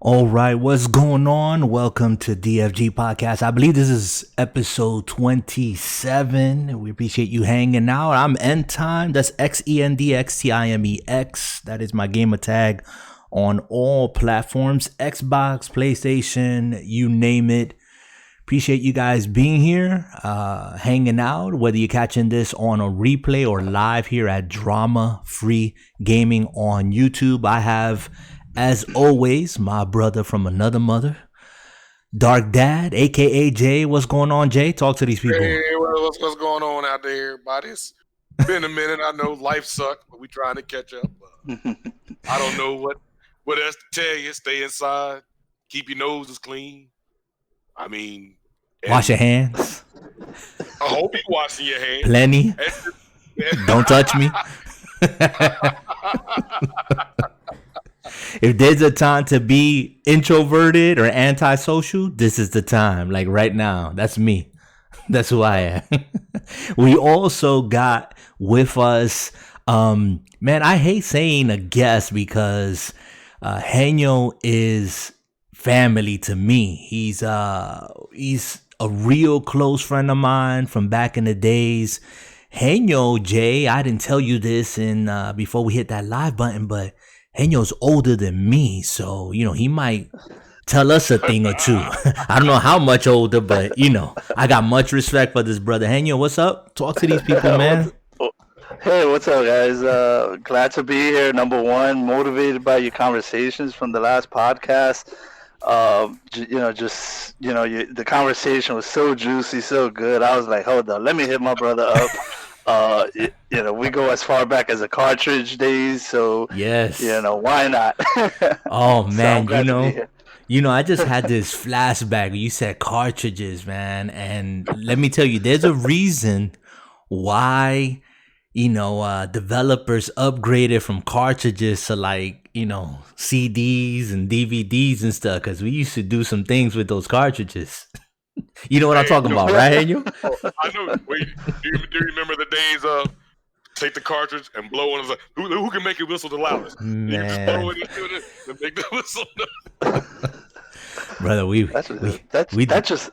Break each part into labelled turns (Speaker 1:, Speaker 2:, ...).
Speaker 1: All right, what's going on? Welcome to DFG Podcast. I believe this is episode 27. We appreciate you hanging out. I'm End Time. That's XENDXTIMEX. That is my gamer tag on all platforms, Xbox, PlayStation, you name it. Appreciate you guys being here, hanging out, whether you're catching this on a replay or live here at Drama Free Gaming on YouTube. I have, as always, my brother from another mother, Dark Dad, aka Jay. What's going on, Jay? Talk to these people.
Speaker 2: Hey, what's going on out there, everybody? It's been a minute. I know life sucked, but we trying to catch up. I don't know what else to tell you. Stay inside. Keep your noses clean. I mean,
Speaker 1: wash your hands.
Speaker 2: I hope you're washing your hands.
Speaker 1: Plenty. Don't touch me. If there's a time to be introverted or antisocial, this is the time. Like right now, that's me. That's who I am. We also got with us, man, I hate saying a guest because xHENO is family to me. He's a real close friend of mine from back in the days. xHENO, Jay, I didn't tell you this before we hit that live button, but xHENO's older than me, so he might tell us a thing or two. I don't know how much older, but I got much respect for this brother. xHENO, what's up? Talk to these people, man.
Speaker 3: Hey, what's up, guys? Glad to be here. Number one, motivated by your conversations from the last podcast. The conversation was so juicy, so good. I was like, hold on, let me hit my brother up. We go as far back as the cartridge days, so
Speaker 1: yes,
Speaker 3: why not?
Speaker 1: Oh man, I just had this flashback. You said cartridges, man, and let me tell you, there's a reason why developers upgraded from cartridges to CDs and DVDs and stuff, because we used to do some things with those cartridges. You know what I'm talking about, right, xHENO?
Speaker 2: I know. Wait, do you remember the days of take the cartridge and blow on it? Who can make it whistle the loudest?
Speaker 1: Man.
Speaker 2: You just blow it and make the whistle.
Speaker 1: Brother,
Speaker 3: that just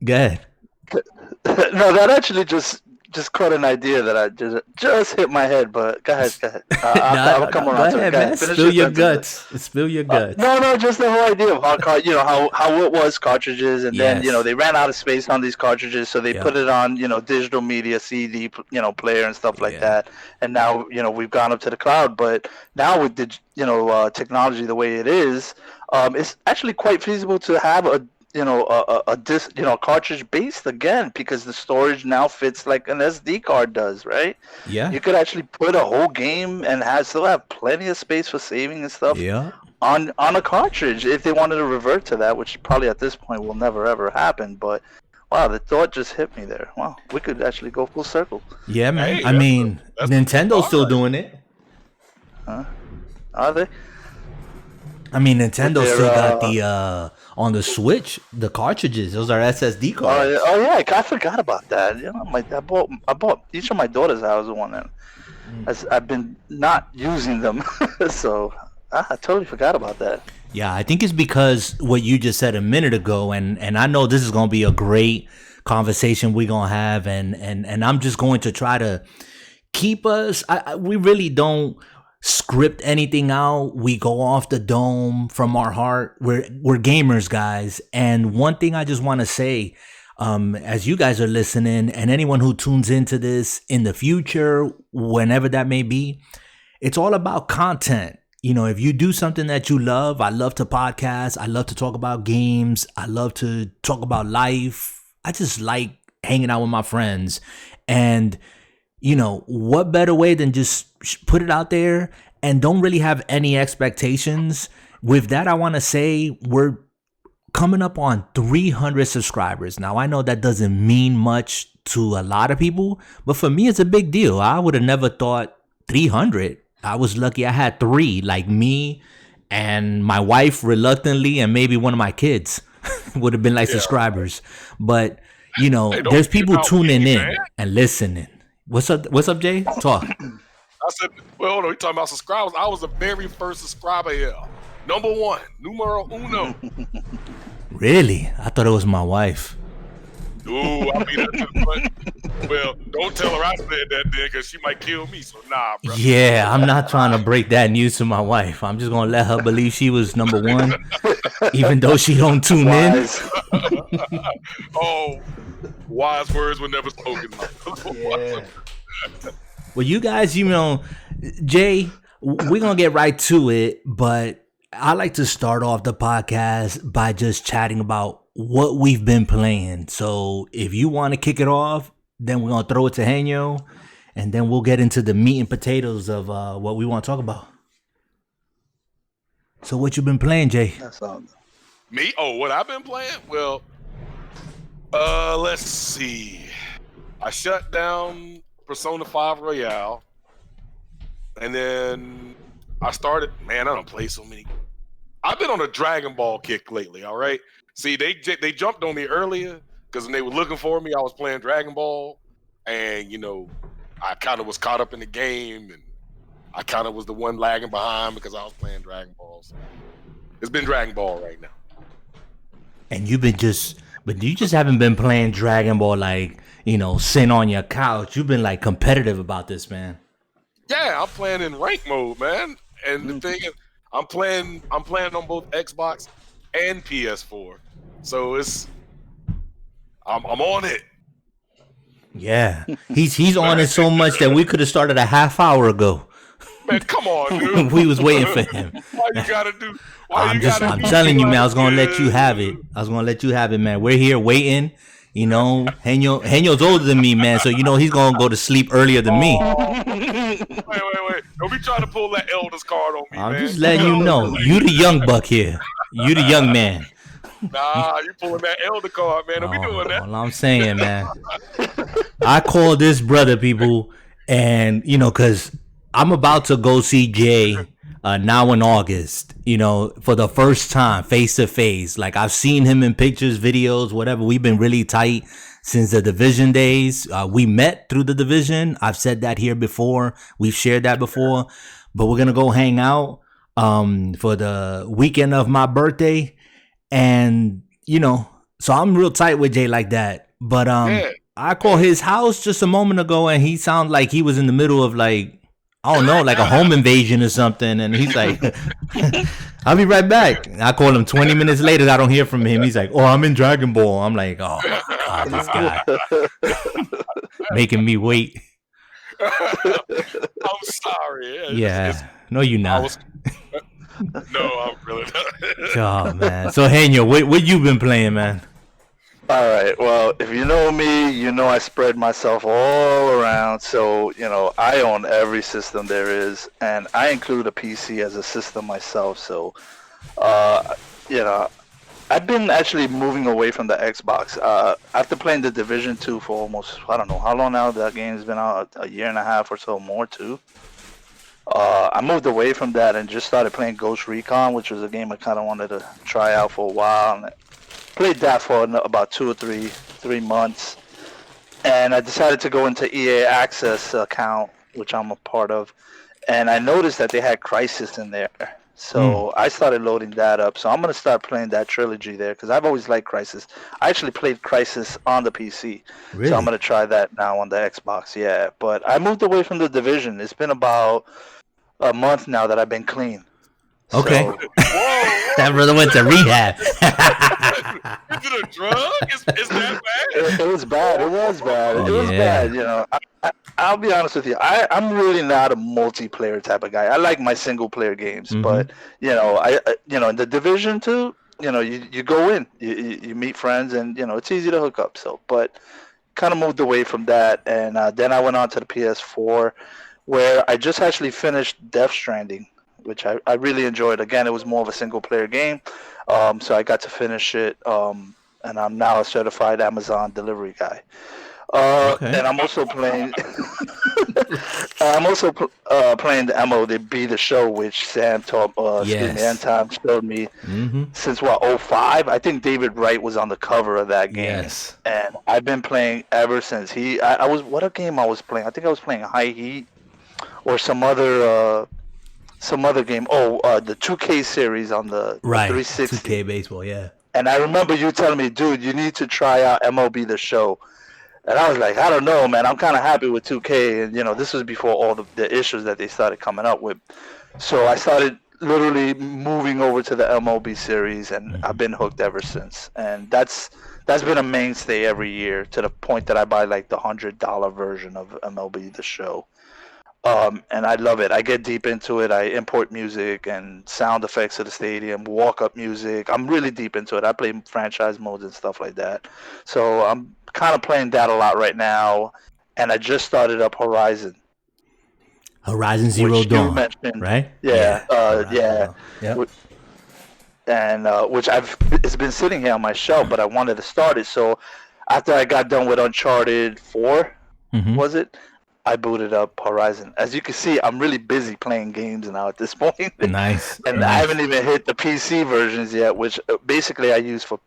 Speaker 1: go ahead.
Speaker 3: No, that actually just caught an idea that I just hit my head, but go ahead. I'll come around to it.
Speaker 1: Go ahead, man. Spill your guts. Spill your guts.
Speaker 3: No, just the whole idea of how it was cartridges, and then they ran out of space on these cartridges, so they put it on digital media, CD, player and stuff like that. And now we've gone up to the cloud, but now with the technology the way it is, it's actually quite feasible to have a disc, cartridge based again, because the storage now fits like an SD card does, right?
Speaker 1: Yeah.
Speaker 3: You could actually put a whole game and still have plenty of space for saving and stuff.
Speaker 1: Yeah.
Speaker 3: On a cartridge, if they wanted to revert to that, which probably at this point will never ever happen. But wow, the thought just hit me there. Wow, we could actually go full circle.
Speaker 1: Yeah, man. Hey, I mean, Nintendo's still doing it.
Speaker 3: Huh? Are they?
Speaker 1: I mean, Nintendo still got the on the Switch, the cartridges. Those are SSD cards.
Speaker 3: Oh yeah, I forgot about that. I bought each of my daughters' houses one, and I've been not using them, so I totally forgot about that.
Speaker 1: Yeah, I think it's because what you just said a minute ago, and I know this is gonna be a great conversation we're gonna have, and I'm just going to try to keep us. We really don't script anything out. We go off the dome from our heart. We're gamers, guys. And one thing I just want to say, as you guys are listening, and anyone who tunes into this in the future, whenever that may be, it's all about content. If you do something that you love, I love to podcast. I love to talk about games. I love to talk about life. I just like hanging out with my friends. And what better way than just put it out there and don't really have any expectations. With that, I want to say we're coming up on 300 subscribers. Now, I know that doesn't mean much to a lot of people, but for me, it's a big deal. I would have never thought 300. I was lucky I had 3, like me and my wife reluctantly, and maybe one of my kids would have been subscribers. But, there's people tuning in and listening. What's up, Jay? Talk.
Speaker 2: I said, well, hold on, you talking about subscribers. I was the very first subscriber here. Number one, numero uno.
Speaker 1: Really? I thought it was my wife.
Speaker 2: Ooh, I'll be there to the front. Well, don't tell her I said that then, because she might kill me. So nah, bro.
Speaker 1: Yeah, I'm not trying to break that news to my wife. I'm just gonna let her believe she was number one, even though she don't tune in.
Speaker 2: Oh, wise words were never spoken.
Speaker 1: Yeah. Well, you guys, Jay, we're gonna get right to it, but I like to start off the podcast by just chatting about what we've been playing. So if you want to kick it off, then we're gonna throw it to Henyo, and then we'll get into the meat and potatoes of what we want to talk about. So what you been playing, Jay?
Speaker 2: Me? Oh, what I've been playing? Well, let's see. I shut down Persona 5 Royale, and then I started. Man, I don't play so many. I've been on a Dragon Ball kick lately. All right. See, they jumped on me earlier because when they were looking for me, I was playing Dragon Ball, and I kind of was caught up in the game, and I kind of was the one lagging behind because I was playing Dragon Balls. So it's been Dragon Ball right now.
Speaker 1: And but you just haven't been playing Dragon Ball like sitting on your couch. You've been like competitive about this, man.
Speaker 2: Yeah, I'm playing in rank mode, man. And the thing is, I'm playing on both Xbox and PS4. So I'm on it.
Speaker 1: Yeah. He's on it so much that we could have started a half hour ago.
Speaker 2: Man, come on, dude.
Speaker 1: We was waiting for him.
Speaker 2: Why you gotta do
Speaker 1: I'm telling you, man, I was gonna let you have it. Man. We're here waiting. Henyo's older than me, man, so he's gonna go to sleep earlier than me.
Speaker 2: Wait. Don't be trying to pull that eldest card on me, man.
Speaker 1: I'm just letting you know. You the young buck here. You the young man.
Speaker 2: Nah, you pulling that elder card, man. Don't be doing that.
Speaker 1: All I'm saying, man. I call this brother, people, and because I'm about to go see Jay now in August, for the first time, face to face. Like, I've seen him in pictures, videos, whatever. We've been really tight since the Division days. We met through the Division. I've said that here before. We've shared that before. But we're going to go hang out for the weekend of my birthday. And, so I'm real tight with Jay like that. But I called his house just a moment ago, and he sounded like he was in the middle of, like, I don't know, like a home invasion or something. And he's like, I'll be right back. I call him 20 minutes later. I don't hear from him. He's like, oh, I'm in Dragon Ball. I'm like, oh, God, this guy. Making me wait.
Speaker 2: I'm sorry.
Speaker 1: Yeah. No, you're not.
Speaker 2: No, I'm really not.
Speaker 1: Oh, man. So, Henyo, what you been playing, man?
Speaker 3: All right. Well, if you know me, I spread myself all around. So, I own every system there is, and I include a PC as a system myself. So, I've been actually moving away from the Xbox. After playing the Division 2 for almost, I don't know how long now that game's been out, a year and a half or so more too. I moved away from that and just started playing Ghost Recon, which was a game I kind of wanted to try out for a while. And played that for about 2 or 3 months, and I decided to go into EA Access account, which I'm a part of, and I noticed that they had Crysis in there, so I started loading that up. So I'm gonna start playing that trilogy there because I've always liked Crysis. I actually played Crysis on the PC,
Speaker 1: Really?
Speaker 3: So I'm gonna try that now on the Xbox. Yeah, but I moved away from the Division. It's been about a month now that I've been clean.
Speaker 1: Okay.
Speaker 3: So,
Speaker 1: that brother went to rehab.
Speaker 2: Is it a drug? Is that bad?
Speaker 3: It was bad. It was bad. It was bad. I'll be honest with you. I'm really not a multiplayer type of guy. I like my single player games, but in the Division 2, you go in, you meet friends, and it's easy to hook up. So, but kind of moved away from that, and then I went on to the PS4, where I just actually finished Death Stranding, which I really enjoyed. Again, it was more of a single-player game, so I got to finish it, and I'm now a certified Amazon delivery guy. And I'm also playing. Playing the MLB The Show, which Sam taught. And Tom showed me since 2005. I think David Wright was on the cover of that game.
Speaker 1: Yes.
Speaker 3: And I've been playing ever since. What a game I was playing. I think I was playing High Heat, or some other some other game. The 2K series on the 360.
Speaker 1: 2K baseball, yeah.
Speaker 3: And I remember you telling me, dude, you need to try out MLB The Show. And I was like, I don't know, man. I'm kind of happy with 2K. And, this was before all the issues that they started coming up with. So I started literally moving over to the MLB series, and I've been hooked ever since. And that's been a mainstay every year, to the point that I buy like the $100 version of MLB The Show. And I love it. I get deep into it. I import music and sound effects to the stadium, walk-up music. I'm really deep into it. I play franchise modes and stuff like that. So I'm kind of playing that a lot right now. And I just started up Horizon.
Speaker 1: Horizon Zero Dawn, right?
Speaker 3: Yeah.
Speaker 1: Yeah. Yep.
Speaker 3: And which it's been sitting here on my shelf, but I wanted to start it. So after I got done with Uncharted 4, was it? I booted up Horizon. As you can see, I'm really busy playing games now at this point.
Speaker 1: Nice.
Speaker 3: And I haven't even hit the PC versions yet, which basically I use for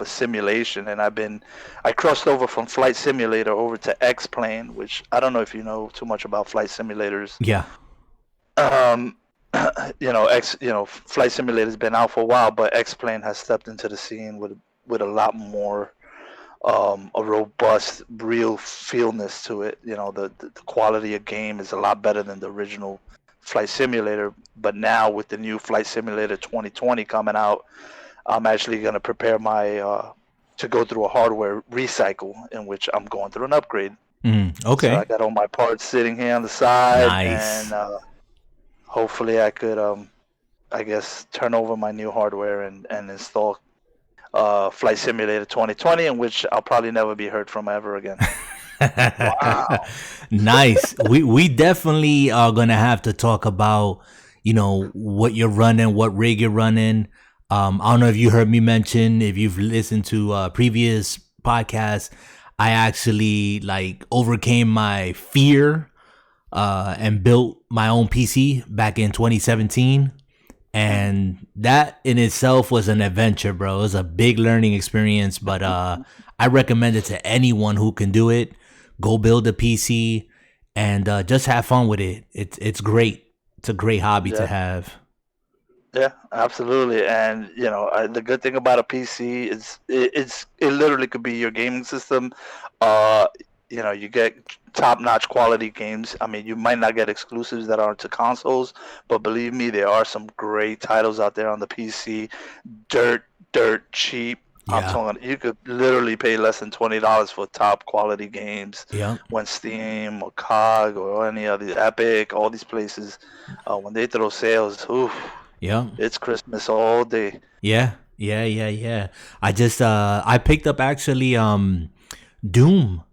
Speaker 3: simulation. And I crossed over from Flight Simulator over to X-Plane, which I don't know if you know too much about flight simulators.
Speaker 1: Yeah.
Speaker 3: Flight Simulator's been out for a while, but X-Plane has stepped into the scene with a lot more a robust, real feelness to it. The quality of game is a lot better than the original Flight Simulator. But now with the new Flight Simulator 2020 coming out, I'm actually going to prepare to go through a hardware recycle, in which I'm going through an upgrade.
Speaker 1: Okay.
Speaker 3: So I got all my parts sitting here on the side.
Speaker 1: Nice.
Speaker 3: And hopefully I could, turn over my new hardware and install Flight Simulator 2020, in which I'll probably never be heard from ever again. Wow.
Speaker 1: Nice. We definitely are gonna have to talk about what you're running, what rig you're running. I don't know if you heard me mention, if you've listened to previous podcasts, I actually overcame my fear and built my own PC back in 2017. And that in itself was an adventure, bro. It was a big learning experience, but I recommend it to anyone who can do it. Go build a PC and just have fun with it. It's great. It's a great hobby to have.
Speaker 3: Yeah, absolutely. And the good thing about a PC is it literally could be your gaming system. You get top-notch quality games. I mean, you might not get exclusives that aren't to consoles, but believe me, there are some great titles out there on the PC. Dirt cheap. Yeah. I'm talking, you could literally pay less than $20 for top quality games.
Speaker 1: Yeah.
Speaker 3: When Steam or COG or any other Epic, all these places, when they throw sales,
Speaker 1: yeah, it's
Speaker 3: Christmas all day.
Speaker 1: Yeah. I just I picked up actually Doom.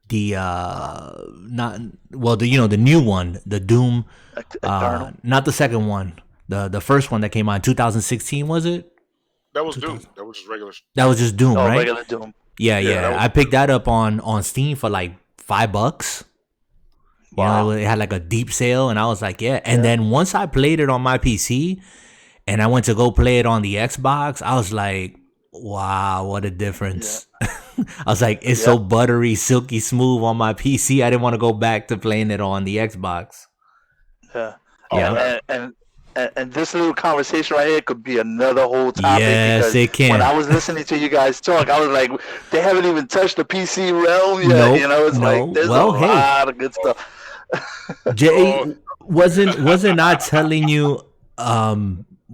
Speaker 1: The the new one, the Doom, not the second one, the first one that came out in 2016, was it?
Speaker 2: That was Doom. That was just regular.
Speaker 1: That was just Doom, right?
Speaker 3: Regular Doom.
Speaker 1: Yeah. I picked that up on Steam for like $5. Wow. It had like a deep sale, and I was like, yeah. And then once I played it on my PC, and I went to go play it on the Xbox, I was like, wow, what a difference. Yeah. I was like, it's so buttery, silky smooth on my PC. I didn't want to go back to playing it on the Xbox.
Speaker 3: Yeah. And this little conversation right here could be another whole topic.
Speaker 1: Yes, it can.
Speaker 3: When I was listening to you guys talk, I was like, they haven't even touched the PC realm yet.
Speaker 1: Nope,
Speaker 3: like there's a lot of good stuff.
Speaker 1: Jay, wasn't I telling you?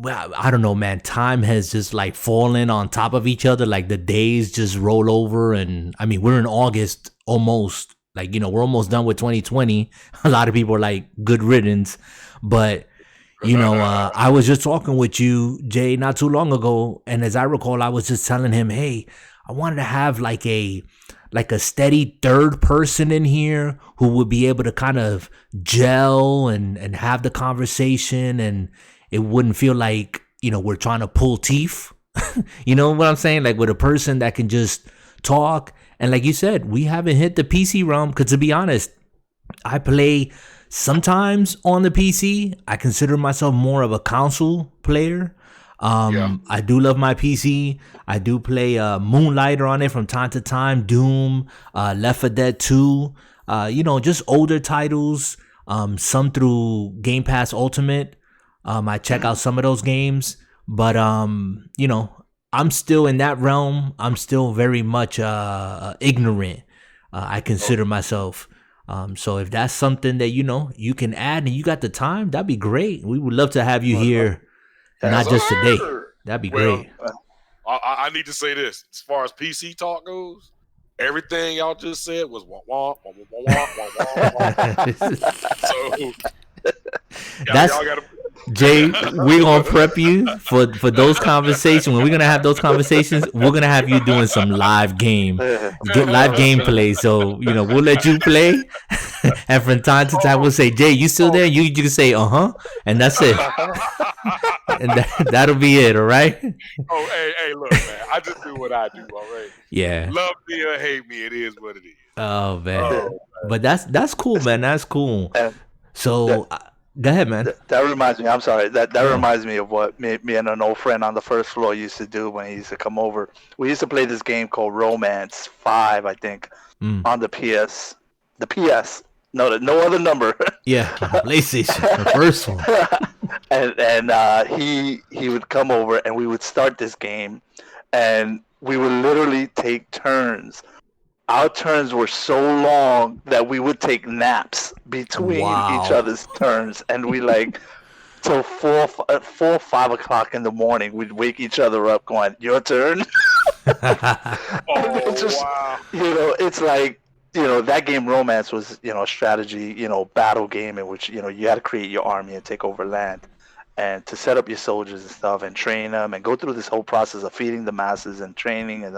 Speaker 1: Well, I don't know, man. Time has just fallen on top of each other. Like the days just roll over, and I mean, we're in August almost. We're almost done with 2020. A lot of people are like, good riddance. But I was just talking with you, Jay, not too long ago, and as I recall, I was just telling him, hey, I wanted to have like a steady third person in here who would be able to kind of gel and have the conversation, and it wouldn't feel like, we're trying to pull teeth. You know what I'm saying? Like with a person that can just talk. And like you said, we haven't hit the PC realm, because to be honest, I play sometimes on the PC. I consider myself more of a console player. I do love my PC. I do play Moonlighter on it from time to time, Doom, Left 4 Dead 2, just older titles, some through Game Pass Ultimate. I check out some of those games, but you know, I'm still in that realm. I'm still very much ignorant. I consider myself. So if that's something that, you know, you can add and you got the time, that'd be great. We would love to have you here, not just today. That'd be great.
Speaker 2: I need to say this. As far as PC talk goes, everything y'all just said was wah, wah, wah, wah, wah, wah, wah. So y'all gotta...
Speaker 1: Jay, we're gonna prep you for those conversations. When we're gonna have those conversations, we're gonna have you doing some live gameplay. So, you know, we'll let you play, and from time to time we'll say, Jay, you still there? You can say and that's it. And that'll be it. All right.
Speaker 2: Oh, hey, look, man, I just do what I do. All right.
Speaker 1: Yeah.
Speaker 2: Love me or hate me, it is what it is.
Speaker 1: Oh man. But that's cool, man. That's cool. So. Go ahead, man.
Speaker 3: That reminds me. I'm sorry. That reminds me of what me and an old friend on the first floor used to do when he used to come over. We used to play this game called Romance 5, I think, on the PS. The PS. No other number.
Speaker 1: Yeah, PlayStation, the first one.
Speaker 3: and he would come over and we would start this game, and we would literally take turns. Our turns were so long that we would take naps between each other's turns, and we till 4 or 5 o'clock in the morning, we'd wake each other up, going, "Your turn."
Speaker 2: Wow!
Speaker 3: You know, it's like, you know, that game Romance was, you know, a strategy, you know, battle game in which, you know, you had to create your army and take over land, and to set up your soldiers and stuff and train them and go through this whole process of feeding the masses and training and.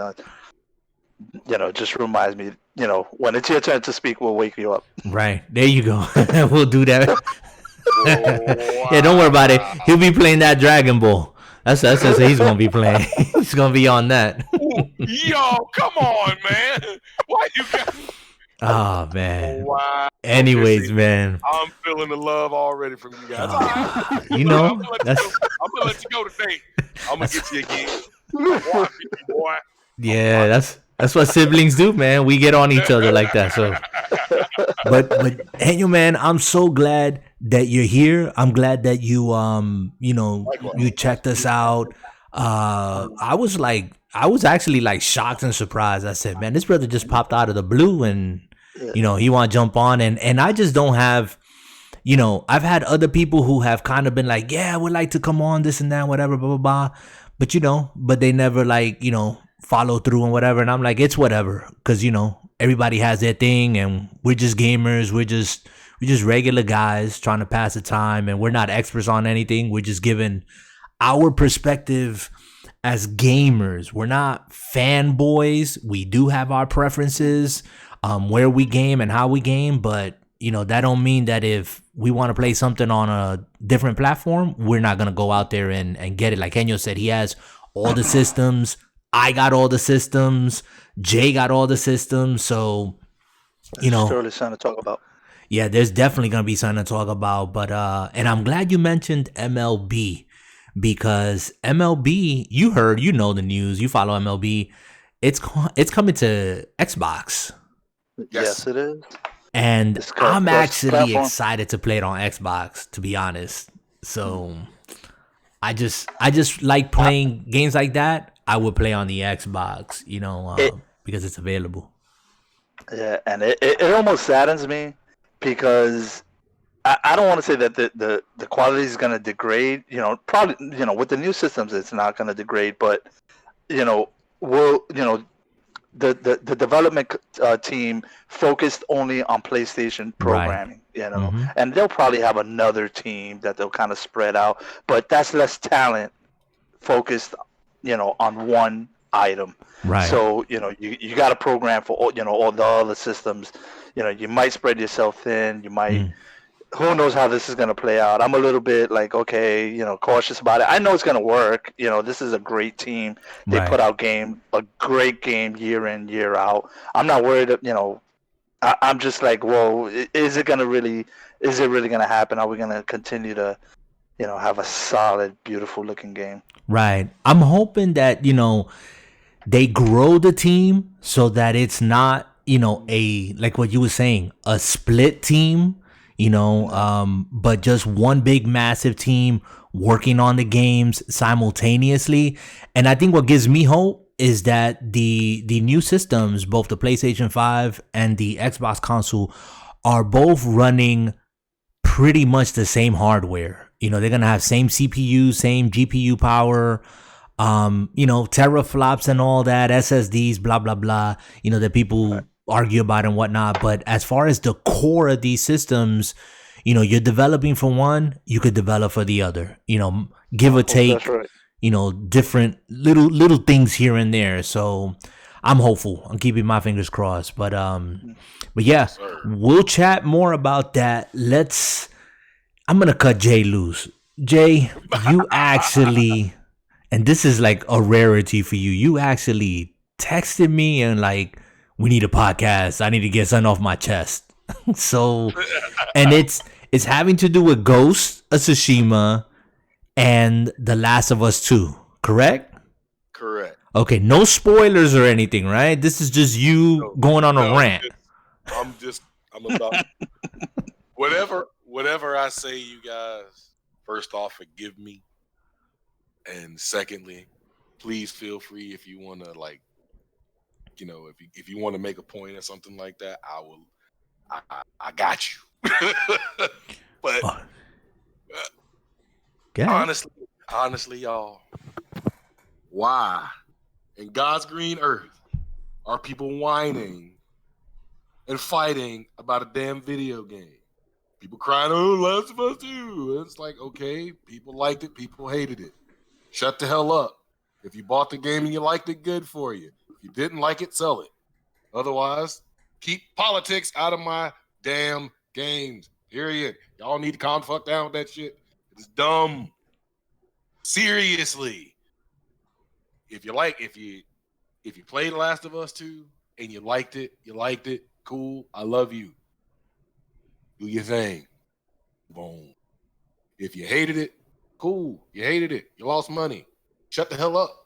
Speaker 3: You know, just reminds me, you know, when it's your turn to speak, we'll wake you up.
Speaker 1: Right. There you go. We'll do that. Yeah, don't worry about it. He'll be playing that Dragon Ball. That's what he's going to be playing. He's going to be on that.
Speaker 2: Yo, come on, man. Why you got...
Speaker 1: Oh, man.
Speaker 2: Wow.
Speaker 1: Anyways, man.
Speaker 2: I'm feeling the love already from you guys. Right.
Speaker 1: You know,
Speaker 2: I'm going to let you go today. I'm going to get you again. Boy.
Speaker 1: Yeah, that's what siblings do, man. We get on each other like that. So, but Daniel, man, I'm so glad that you're here. I'm glad that you you know, you checked us out. I was actually shocked and surprised. I said, man, this brother just popped out of the blue, and you know, he want to jump on, and I just don't have. You know, I've had other people who have kind of been like, yeah, I would like to come on, this and that, whatever, blah blah blah. But you know, they never you know, follow through and whatever. And I'm like, it's whatever, because, you know, everybody has their thing, and we're just gamers. We're just regular guys trying to pass the time, and we're not experts on anything. We're just giving our perspective as gamers. We're not fanboys. We do have our preferences, where we game and how we game, but you know, that don't mean that if we want to play something on a different platform, we're not gonna go out there and get it. Like Enyo said, he has all the systems. I got all the systems. Jay got all the systems. So, you know,
Speaker 3: surely something to talk about.
Speaker 1: Yeah, there's definitely gonna be something to talk about. But and I'm glad you mentioned MLB, because MLB, you know the news. You follow MLB. It's coming to Xbox.
Speaker 3: Yes, it is.
Speaker 1: And I'm actually excited to play it on Xbox, to be honest. So I just like playing games like that. I would play on the Xbox, you know, because it's available.
Speaker 3: Yeah, and it almost saddens me, because I don't want to say that the quality is going to degrade. You know, probably, you know, with the new systems, it's not going to degrade. But, you know, the development team focused only on PlayStation programming, right. You know, and they'll probably have another team that they'll kind of spread out, but that's less talent focused, you know, on one item.
Speaker 1: Right.
Speaker 3: So, you know, you got a program for all, you know, all the other systems. You know, you might spread yourself thin. You might, who knows how this is going to play out. I'm a little bit okay, you know, cautious about it. I know it's going to work. You know, this is a great team. They put out a great game year in, year out. I'm not worried, you know, I'm just like, whoa, is it really going to happen? Are we going to continue to, you know, have a solid, beautiful looking game?
Speaker 1: Right. I'm hoping that, you know, they grow the team so that it's not, you know, like what you were saying, a split team. but just one big massive team working on the games simultaneously. And I think what gives me hope is that the new systems, both the PlayStation 5 and the Xbox console, are both running pretty much the same hardware. They're going to have same CPU, same GPU power, teraflops and all that, SSDs, blah, blah, blah, that people argue about and whatnot. But as far as the core of these systems, you're developing for one, you could develop for the other, give or take,
Speaker 3: That's right.
Speaker 1: Different little things here and there. So I'm hopeful. I'm keeping my fingers crossed. But yeah, we'll chat more about that. I'm going to cut Jay loose. Jay, you actually, and this is like a rarity for you, you actually texted me and like, we need a podcast. I need to get something off my chest. So, and it's having to do with Ghost of Tsushima and The Last of Us 2, correct?
Speaker 2: Correct.
Speaker 1: Okay, no spoilers or anything, right? This is just you going on a rant.
Speaker 2: I'm about whatever I say, you guys. First off, forgive me, and secondly, please feel free if you want to, like, if you want to make a point or something like that, I will. I got you. But honestly, y'all, why in God's green earth are people whining and fighting about a damn video game? People crying, "Oh, Last of Us 2." It's like, okay, people liked it, people hated it. Shut the hell up. If you bought the game and you liked it, good for you. If you didn't like it, sell it. Otherwise, keep politics out of my damn games. Period. Y'all need to calm the fuck down with that shit. It's dumb. Seriously. If you played Last of Us 2 and you liked it, cool. I love you. Do your thing. Boom. If you hated it, cool. You hated it. You lost money. Shut the hell up.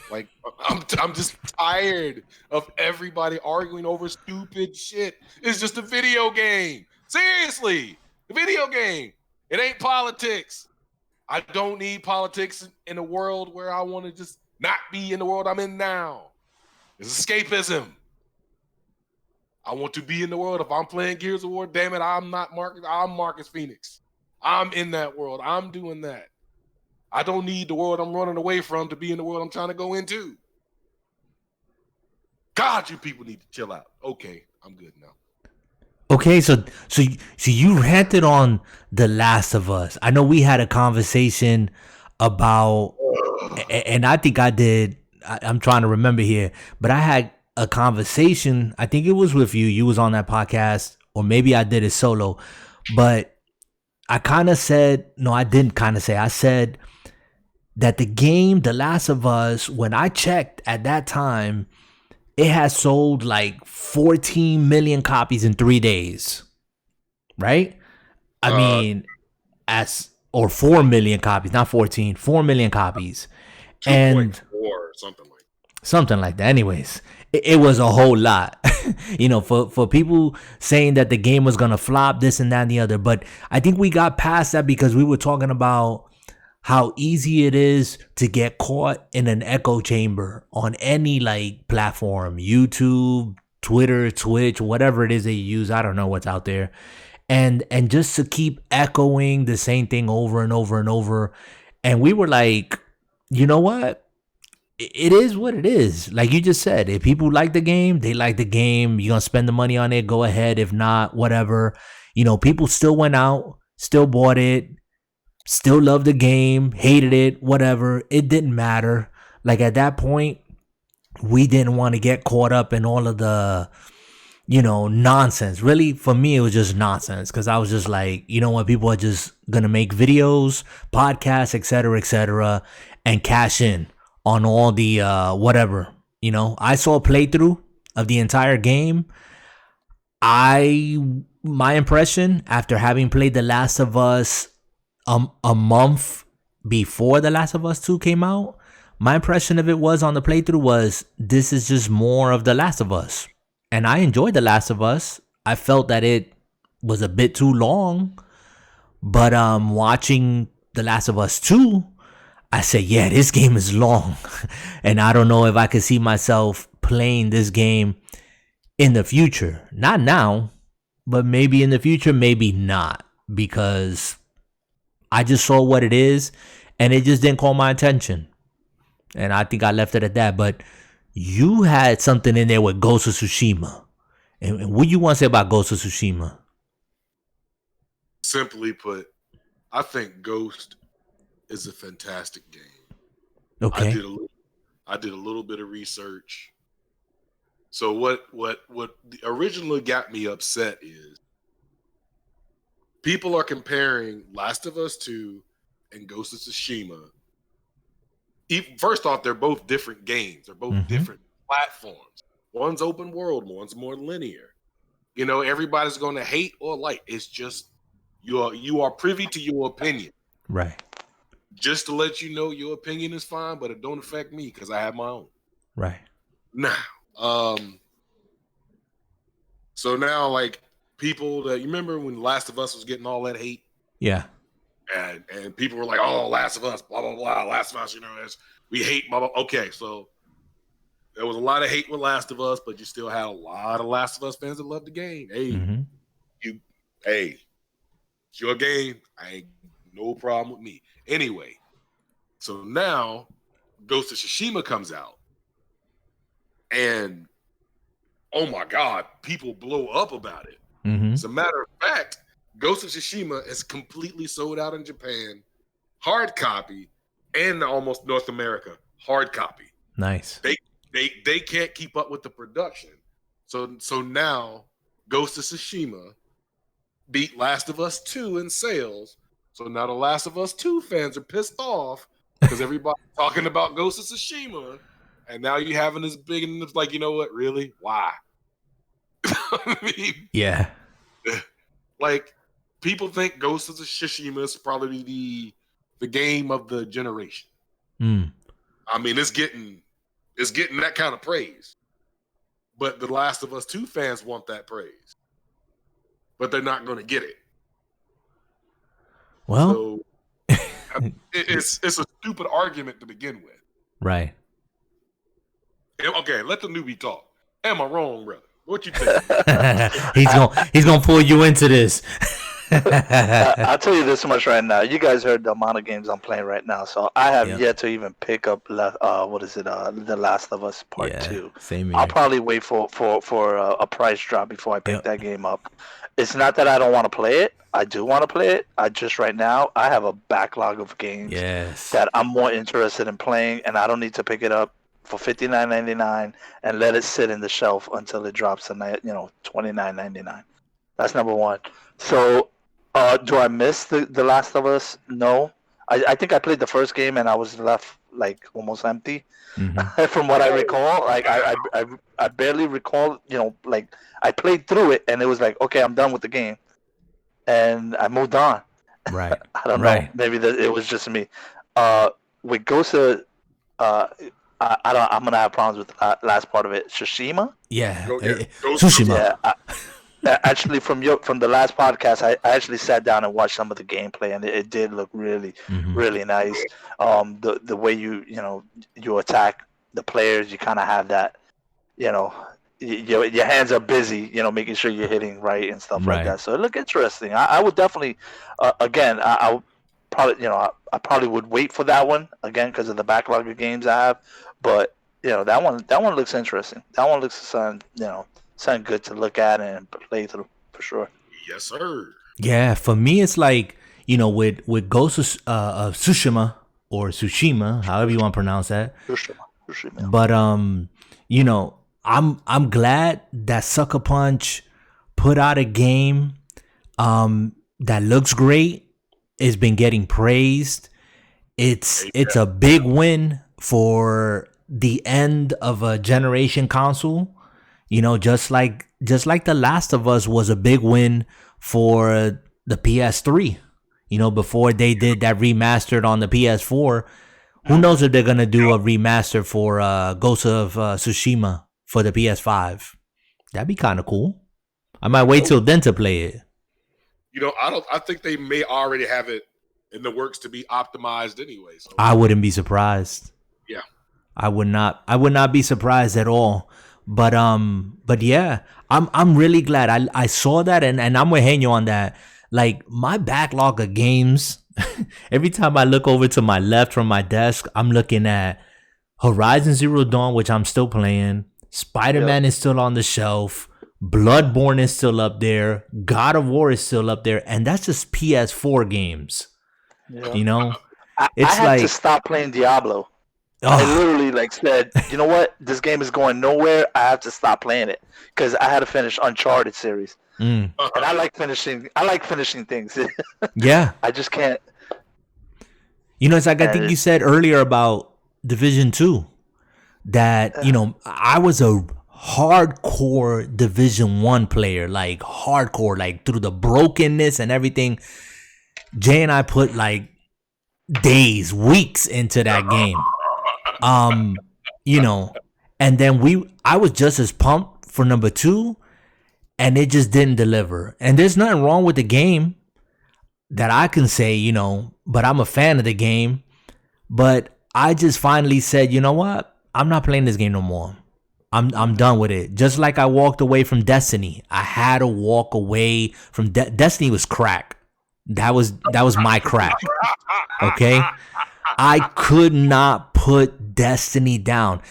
Speaker 2: Like, I'm just tired of everybody arguing over stupid shit. It's just a video game. Seriously, a video game. It ain't politics. I don't need politics in a world where I want to just not be in the world I'm in now. It's escapism. I want to be in the world. If I'm playing Gears of War, damn it, I'm not Marcus. I'm Marcus Phoenix. I'm in that world. I'm doing that. I don't need the world I'm running away from to be in the world I'm trying to go into. God, you people need to chill out. Okay, I'm good now.
Speaker 1: Okay, so you ranted on The Last of Us. I know we had a conversation about, and I think I did. I'm trying to remember here, but I had a conversation. I think it was with you. You was on that podcast, or maybe I did it solo. But I kind of said, no, I didn't kind of say. I said that the game, The Last of Us, when I checked at that time, it has sold like 14 million copies in 3 days, right? I mean, or 4 million copies, not 14, 4 million copies.
Speaker 2: 2.4 or something like that. Anyways, it was a whole lot, for people saying that the game was going to flop, this and that and the other. But I think we got past that because we were talking about how easy it is to get caught in an echo chamber on any like platform, YouTube, Twitter, Twitch, whatever it is they use. I don't know what's out there. And just to keep echoing the same thing over and over and over. And we were like, you know what? It is what it is. Like you just said, if people like the game, they like the game. You're going to spend the money on it, go ahead. If not, whatever. People still went out, still bought it, still loved the game, hated it, whatever. It didn't matter. Like at that point, we didn't want to get caught up in all of the, nonsense. Really, for me, it was just nonsense because I was just like, what, people are just going to make videos, podcasts, etc., and cash in on all the whatever. I saw a playthrough of the entire game. My impression after having played The Last of Us a month before The Last of Us 2 came out, my impression of it was on the playthrough was this is just more of The Last of Us. And I enjoyed The Last of Us. I felt that it
Speaker 1: was a bit too long. But watching The Last of Us 2, I said, yeah, this game is long. And I don't know if I could see myself playing this game in the future. Not now, but maybe in the future, maybe not. Because I just saw what it is, and it just didn't call my attention. And I think I left it at that. But you had something in there with Ghost of Tsushima. And what do you want to say about Ghost of Tsushima?
Speaker 2: Simply put, I think Ghost is a fantastic game.
Speaker 1: Okay.
Speaker 2: I did a little bit of research. So what originally got me upset is people are comparing Last of Us 2 and Ghost of Tsushima. First off, they're both different games. They're both different platforms. One's open world, one's more linear. You know, everybody's going to hate or like. It's just you are privy to your opinion.
Speaker 1: Right.
Speaker 2: Just to let you know, your opinion is fine, but it don't affect me because I have my own.
Speaker 1: Right.
Speaker 2: Now, so now, like, people that you remember when Last of Us was getting all that hate?
Speaker 1: Yeah.
Speaker 2: And people were like, oh, Last of Us, blah, blah, blah. Last of Us, you know, we hate, blah, blah. Okay, so there was a lot of hate with Last of Us, but you still had a lot of Last of Us fans that loved the game. Hey, it's your game. I ain't no problem with me. Anyway, so now Ghost of Tsushima comes out. And, oh my God, people blow up about it. As a matter of fact, Ghost of Tsushima is completely sold out in Japan, hard copy, and almost North America, hard copy.
Speaker 1: Nice.
Speaker 2: They can't keep up with the production. So now Ghost of Tsushima beat Last of Us 2 in sales. So now the Last of Us 2 fans are pissed off because everybody's talking about Ghost of Tsushima. And now you're having this big, and it's like, you know what? Really? Why? I mean,
Speaker 1: yeah.
Speaker 2: Like, people think Ghost of Tsushima is probably the game of the generation. I mean, it's getting that kind of praise. But the Last of Us 2 fans want that praise. But they're not going to get it.
Speaker 1: Well,
Speaker 2: so, it's a stupid argument to begin with.
Speaker 1: Right.
Speaker 2: Okay, let the newbie talk. Am I wrong, brother? What you think?
Speaker 1: he's gonna pull you into this.
Speaker 3: I'll tell you this much right now. You guys heard the amount of games I'm playing right now, so I have yet to even pick up The Last of Us Part 2.
Speaker 1: Same here.
Speaker 3: I'll probably wait for a price drop before I pick that game up. It's not that I don't want to play it. I do want to play it. Right now I have a backlog of games that I'm more interested in playing, and I don't need to pick it up for $59.99 and let it sit in the shelf until it drops to $29.99. That's number one. So, do I miss the Last of Us? No. I think I played the first game and I was left like almost empty. From what I recall, like I barely recall. Like I played through it and it was like, okay, I'm done with the game, and I moved on.
Speaker 1: Right.
Speaker 3: I don't know. Maybe it was just me. With Ghost of I'm gonna have problems with the last part of it. Tsushima.
Speaker 1: Yeah.
Speaker 2: Tsushima.
Speaker 3: Yeah. Actually, from the last podcast, I actually sat down and watched some of the gameplay, and it did look really, really nice. The way you attack the players, you kind of have that, your hands are busy, making sure you're hitting right and stuff like that. So it looked interesting. I would definitely, again, I would probably, I probably would wait for that one again because of the backlog of games I have. But that one looks interesting. That one looks something good to look at and play through for sure.
Speaker 2: Yes, sir.
Speaker 1: Yeah, for me it's like with Ghost of Tsushima or Tsushima, however you want to pronounce that.
Speaker 3: Tsushima.
Speaker 1: But I'm glad that Sucker Punch put out a game that looks great. It's been getting praised. It's a big win for the end of a generation console. Just like The Last of Us was a big win for the PS3. Before they did that remastered on the PS4. Who knows if they're gonna do a remaster for Ghost of Tsushima for the PS5? That'd be kind of cool. I might wait till then to play it.
Speaker 2: I think they may already have it in the works to be optimized anyway. So
Speaker 1: I wouldn't be surprised.
Speaker 2: yeah,
Speaker 1: I would not be surprised at all. But yeah, I'm really glad I saw that, and I'm with Henyo on that. Like, my backlog of games, every time I look over to my left from my desk, I'm looking at Horizon Zero Dawn, which I'm still playing. Spider-Man is still on the shelf. Bloodborne is still up there. God of War is still up there. And that's just PS4 games. Yeah. You know?
Speaker 3: I had to stop playing Diablo. I literally said, you know what? This game is going nowhere. I have to stop playing it. Because I had to finish Uncharted series. And I like finishing things.
Speaker 1: Yeah.
Speaker 3: I just can't.
Speaker 1: You know, it's like I think you said earlier about Division 2 that, I was a hardcore Division 1 player, like hardcore, like through the brokenness and everything. Jay and I put days, weeks into that game. And then I was just as pumped for number 2, and it just didn't deliver. And there's nothing wrong with the game that I can say, but I'm a fan of the game. But I just finally said, you know what? I'm not playing this game no more. I'm done with it. Just like I walked away from Destiny. I had to walk away from Destiny was crack. That was my crack. Okay? I could not put Destiny down.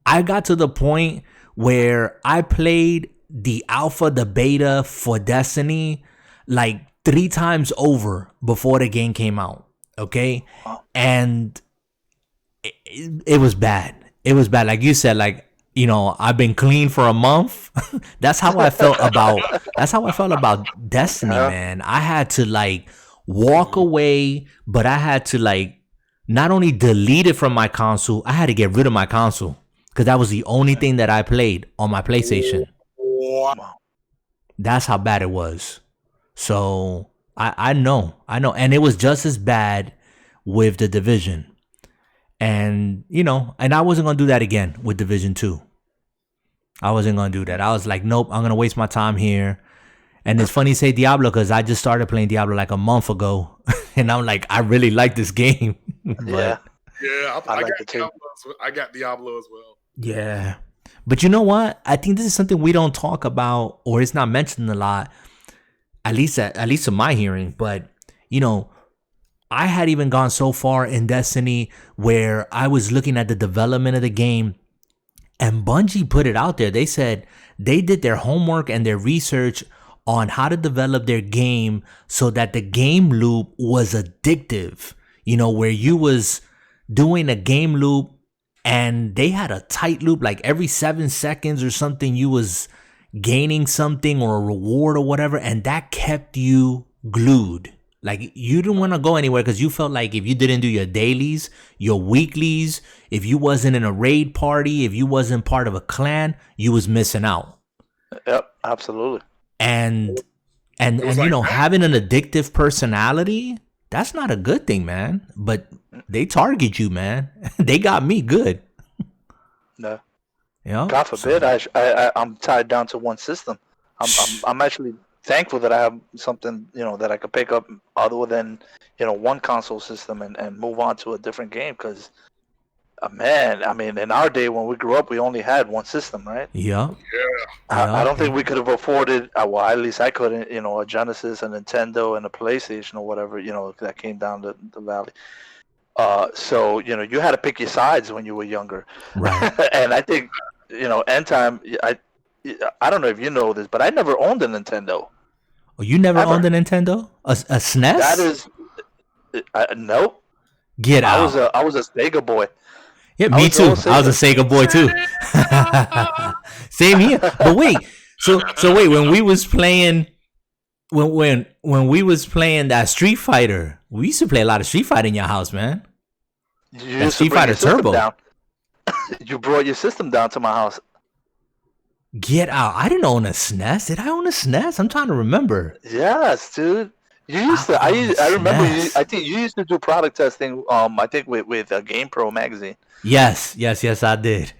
Speaker 1: I got to the point where I played the alpha, the beta for Destiny 3 times over before the game came out. Okay? And it was bad. It was bad. Like you said, I've been clean for a month. That's how I felt about Destiny, man. I had to walk away, but I had to not only delete it from my console, I had to get rid of my console because that was the only thing that I played on my PlayStation.
Speaker 2: Wow.
Speaker 1: That's how bad it was. So I know. And it was just as bad with The Division. And, and I wasn't going to do that again with Division 2. I wasn't going to do that. I was like, nope, I'm going to waste my time here. And it's funny you say Diablo because I just started playing Diablo a month ago. And I'm like, I really like this game.
Speaker 2: Yeah, I got Diablo as well.
Speaker 1: Yeah. But you know what? I think this is something we don't talk about, or it's not mentioned a lot, at least in my hearing. But, I had even gone so far in Destiny where I was looking at the development of the game, and Bungie put it out there. They said they did their homework and their research on how to develop their game so that the game loop was addictive, where you was doing a game loop and they had a tight loop, every 7 seconds or something, you was gaining something or a reward or whatever, and that kept you glued. You didn't want to go anywhere because you felt like if you didn't do your dailies, your weeklies, if you wasn't in a raid party, if you wasn't part of a clan, you was missing out.
Speaker 3: Yep, absolutely.
Speaker 1: And having an addictive personality, that's not a good thing, man. But they target you, man. They got me good.
Speaker 3: No. God forbid I'm tied down to one system. I'm actually thankful that I have something, that I could pick up other than, one console system and move on to a different game. Because, man, I mean, in our day when we grew up, we only had one system, right?
Speaker 1: Yeah.
Speaker 3: I don't think we could have afforded, well, at least I couldn't, a Genesis, a Nintendo, and a PlayStation or whatever, that came down the valley. So, you had to pick your sides when you were younger.
Speaker 1: Right.
Speaker 3: And I think, end time, I don't know if you know this, but I never owned a Nintendo.
Speaker 1: Oh, you never owned a Nintendo? A SNES?
Speaker 3: That is, nope.
Speaker 1: Get out.
Speaker 3: I was a Sega boy.
Speaker 1: Yeah, me too. I was a Sega boy too. Same here. But wait, so wait, when we was playing, when we was playing that Street Fighter, we used to play a lot of Street Fighter in your house, man.
Speaker 3: That
Speaker 1: Street Fighter Turbo.
Speaker 3: You brought your system down to my house.
Speaker 1: Get out. I didn't own a SNES. Did I own a SNES? I'm trying to remember.
Speaker 3: Yes, dude. You used to. I remember. I think you used to do product testing. I think with Game Pro magazine.
Speaker 1: Yes, I did.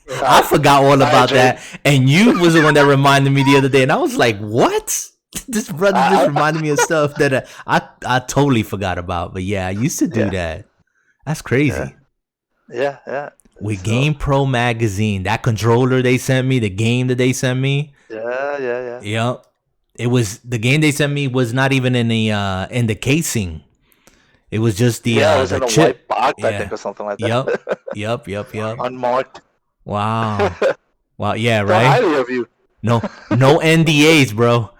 Speaker 1: I forgot all about that. And you was the one that reminded me the other day, and I was like, "What? This brother just reminded me of stuff that I totally forgot about. But yeah, I used to do that. That's crazy.
Speaker 3: Yeah.
Speaker 1: With Game Pro magazine, that controller they sent me, the game that they sent me.
Speaker 3: Yeah.
Speaker 1: Yep. It was the game they sent me was not even in the casing. It was just the
Speaker 3: it was
Speaker 1: the
Speaker 3: in a
Speaker 1: chip.
Speaker 3: white box, I think, or something like that.
Speaker 1: Yep.
Speaker 3: Unmarked.
Speaker 1: Wow. Yeah,
Speaker 3: So
Speaker 1: right.
Speaker 3: highly of you.
Speaker 1: No NDAs, bro.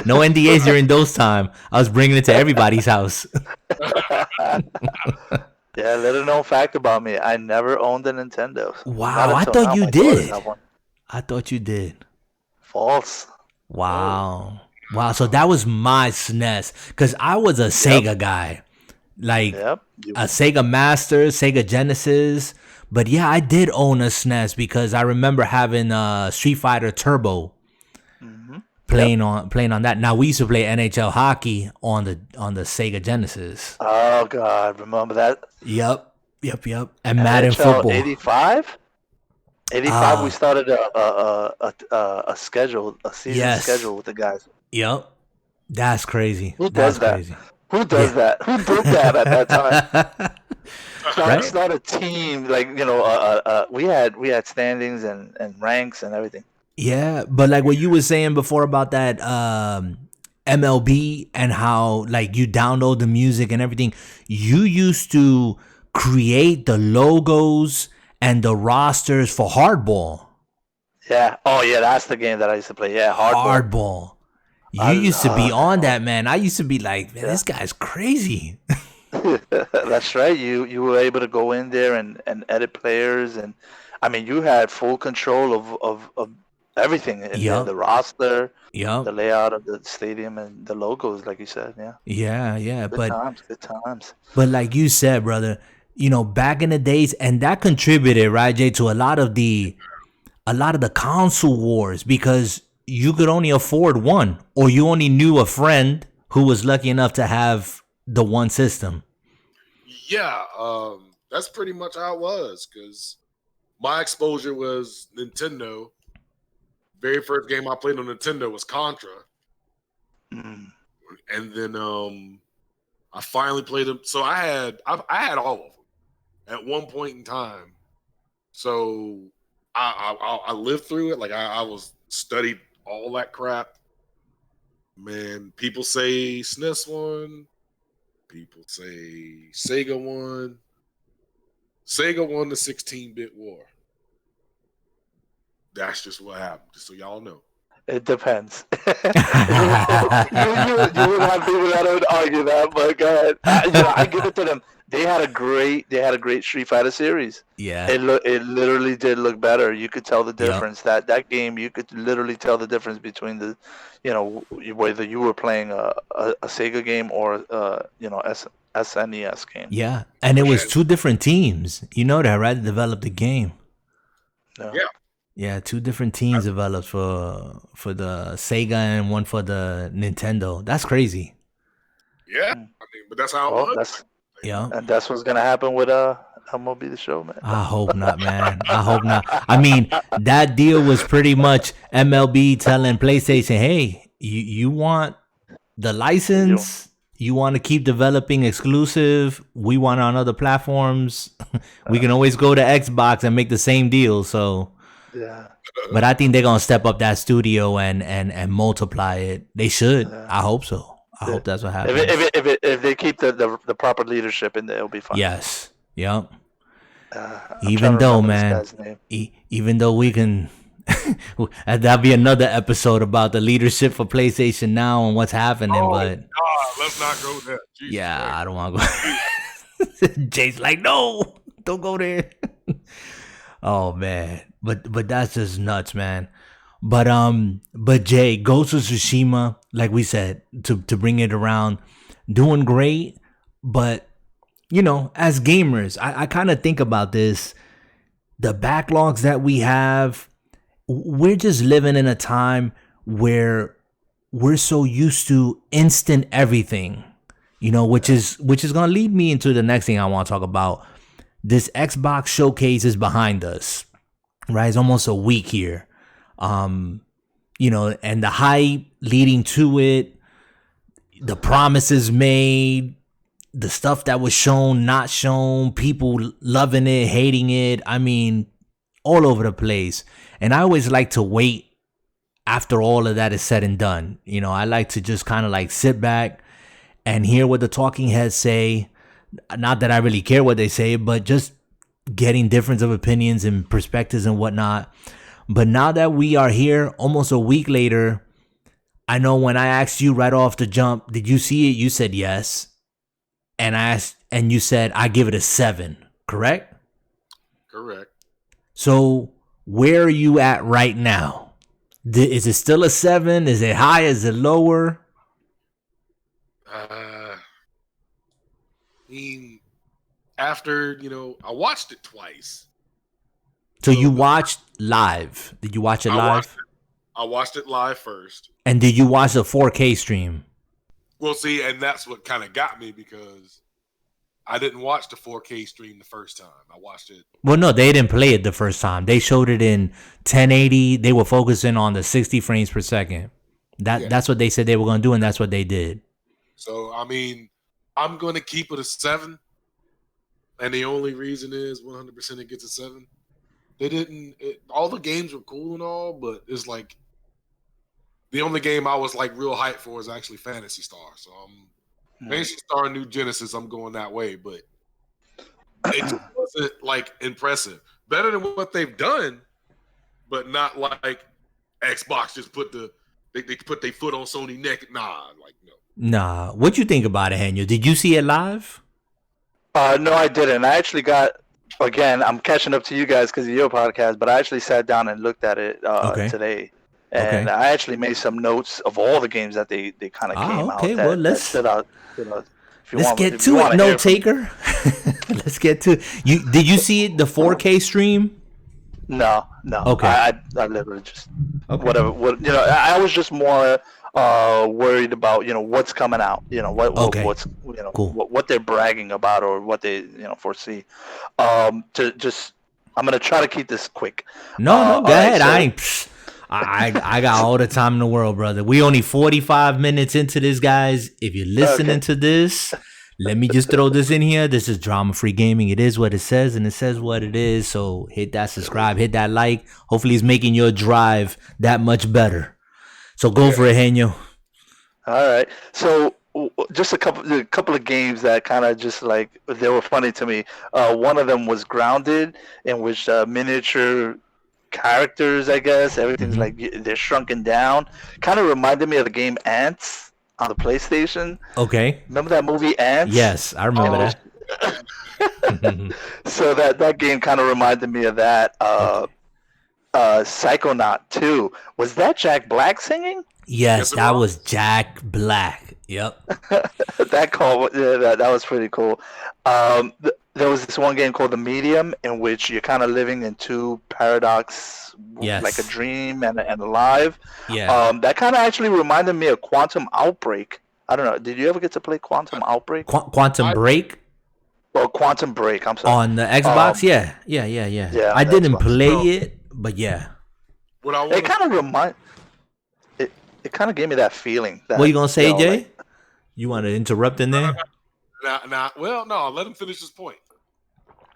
Speaker 1: No NDAs during those time. I was bringing it to everybody's house.
Speaker 3: Yeah, little known fact about me: I never owned a Nintendo.
Speaker 1: Wow, I thought you did. I thought you did.
Speaker 3: False.
Speaker 1: Wow. So that was my SNES because I was a Sega guy, like a Sega Master, Sega Genesis. But yeah, I did own a SNES because I remember having Street Fighter Turbo. Playing on that. Now we used to play NHL hockey on the Sega Genesis.
Speaker 3: Oh God, remember that?
Speaker 1: Yep. And Madden football.
Speaker 3: 85. 85. We started a schedule, a season schedule with the guys.
Speaker 1: Yep. That's crazy.
Speaker 3: Who does that?
Speaker 1: Crazy.
Speaker 3: Who does that? Who did that at that time?
Speaker 1: Right?
Speaker 3: It's not a team. Like we had standings and ranks and everything.
Speaker 1: Yeah, but like what you were saying before about that MLB and how like you download the music and everything, you used to create the logos and the rosters for Hardball.
Speaker 3: Yeah. Oh yeah, that's the game that I used to play. Yeah,
Speaker 1: Hardball. You used to be on that, man. I used to be like, man, this guy's crazy.
Speaker 3: That's right. You were able to go in there and edit players, and I mean you had full control of everything in the roster, the layout of the stadium, and the logos, like you said.
Speaker 1: Yeah. Good
Speaker 3: times.
Speaker 1: But like you said, brother, back in the days, and that contributed, right, Jay, to a lot of the console wars because you could only afford one, or you only knew a friend who was lucky enough to have the one system.
Speaker 2: Yeah, that's pretty much how it was because my exposure was Nintendo. Very first game I played on Nintendo was Contra. And then I finally played them. So I had all of them at one point in time. So I lived through it. Like I was studied all that crap. Man, people say SNES won. People say Sega won. Sega won the 16-bit war. That's just what happened, just so y'all know.
Speaker 3: It depends. you would have people that would argue that, but go ahead. I give it to them. They had a great Street Fighter series.
Speaker 1: Yeah.
Speaker 3: It literally did look better. You could tell the difference. Yep. That game, you could literally tell the difference between the, whether you were playing a Sega game or SNES game.
Speaker 1: Yeah, and it was two different teams. You know that, right? They developed the game.
Speaker 3: No.
Speaker 2: Yeah.
Speaker 1: Yeah, two different teams developed for the Sega and one for the Nintendo. That's crazy.
Speaker 2: Yeah, but that's how it was.
Speaker 3: And that's what's gonna happen with MLB The Show, man.
Speaker 1: I hope not, man. I hope not. I mean, that deal was pretty much MLB telling PlayStation, "Hey, you want the license? You want to keep developing exclusive? We want it on other platforms. We can always go to Xbox and make the same deal." So.
Speaker 3: Yeah.
Speaker 1: But I think they're gonna step up that studio and multiply it. They should. Yeah. I hope so. I hope that's what happens.
Speaker 3: If they keep the proper leadership in there, it'll be fine.
Speaker 1: Yes. Yep. Even though, man, even though we can, that'll be another episode about the leadership for PlayStation Now and what's happening. But
Speaker 2: God, let's not go there. Jesus
Speaker 1: Christ. I don't want to go. Jay's like, no, don't go there. Oh man. But that's just nuts, man. But Jay, Ghost of Tsushima, like we said, to bring it around, doing great. But as gamers, I kind of think about this, the backlogs that we have. We're just living in a time where we're so used to instant everything, which is gonna lead me into the next thing I want to talk about. This Xbox showcase is behind us. Right, it's almost a week here. and the hype leading to it, the promises made, the stuff that was shown, not shown, people loving it, hating it. I mean, all over the place. And I always like to wait after all of that is said and done. I like to just kind of like sit back and hear what the talking heads say. Not that I really care what they say, but just getting difference of opinions and perspectives and whatnot. But now that we are here almost a week later, I know when I asked you right off the jump, did you see it? You said yes. And I asked, and you said, I give it a 7, correct?
Speaker 2: Correct.
Speaker 1: So where are you at right now? Is it still a 7? Is it high? Is it lower?
Speaker 2: I mean, after, I watched it twice.
Speaker 1: So you watched live. Did you watch it live?
Speaker 2: I watched it live first.
Speaker 1: And did you watch the 4K stream?
Speaker 2: Well, see, and that's what kind of got me, because I didn't watch the 4K stream the first time. I watched it.
Speaker 1: Well, no, they didn't play it the first time. They showed it in 1080. They were focusing on the 60 frames per second. That's what they said they were going to do, and that's what they did.
Speaker 2: So, I mean, I'm going to keep it a 7. And the only reason is 100% it gets a 7. They didn't. All the games were cool and all, but it's like the only game I was like real hyped for is actually Phantasy Star. So Phantasy Star New Genesis, I'm going that way, but it just wasn't like impressive. Better than what they've done, but not like Xbox just they put their foot on Sony neck. Nah, like no.
Speaker 1: Nah, what you think about it, Henyo? Did you see it live?
Speaker 3: No, I didn't. I actually again, I'm catching up to you guys because of your podcast, but I actually sat down and looked at it today. And I actually made some notes of all the games that they kind of came out.
Speaker 1: Okay, well, let's
Speaker 3: stood out.
Speaker 1: Let's get to it, note taker. Let's get to you. Did you see the 4K stream?
Speaker 3: No.
Speaker 1: Okay.
Speaker 3: I literally just whatever. I was just more worried about what's coming out. What's
Speaker 1: cool.
Speaker 3: what they're bragging about or what they foresee. I'm gonna try to keep this quick.
Speaker 1: No, go ahead. I got all the time in the world, brother. We only 45 minutes into this, guys. If you're listening to this, let me just throw this in here. This is Drama Free Gaming. It is what it says, and it says what it is. So hit that subscribe, hit that like. Hopefully it's making your drive that much better. So go for it, Henyo.
Speaker 3: All right. So just a couple of games that kind of just like they were funny to me. One of them was Grounded, in which miniature characters, I guess everything's like they're shrunken down. Kind of reminded me of the game Ants on the PlayStation.
Speaker 1: Okay.
Speaker 3: Remember that movie Ants?
Speaker 1: Yes, I remember that.
Speaker 3: So that game kind of reminded me of that. Psychonaut 2. Was that Jack Black singing?
Speaker 1: Yes, that was Jack Black. Yep.
Speaker 3: That was pretty cool. There was this one game called The Medium, in which you're kind of living in two paradox, like a dream and alive.
Speaker 1: Yeah.
Speaker 3: That kind of actually reminded me of Quantum Outbreak. I don't know. Did you ever get to play Quantum Outbreak?
Speaker 1: Quantum Break?
Speaker 3: Well, Quantum Break. I'm sorry.
Speaker 1: On the Xbox? Yeah. I didn't play it, but yeah.
Speaker 3: It kind of gave me that feeling.
Speaker 1: What are you gonna say, Jay? You want to interrupt in there?
Speaker 2: No. Let him finish his point.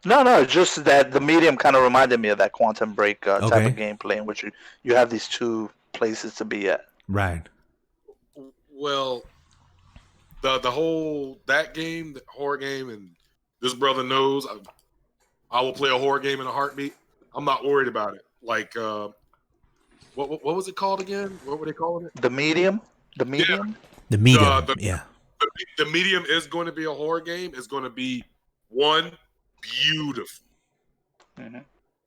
Speaker 3: No. Just that The Medium kind of reminded me of that Quantum Break type of gameplay, in which you have these two places to be at.
Speaker 1: Right.
Speaker 2: Well, the whole that game, the horror game, and this brother knows I will play a horror game in a heartbeat. I'm not worried about it. Like, what was it called again? What were they calling it?
Speaker 3: The Medium. The Medium.
Speaker 2: Yeah.
Speaker 1: The Medium. Yeah.
Speaker 2: The Medium is going to be a horror game. It's going to be beautiful. Mm-hmm.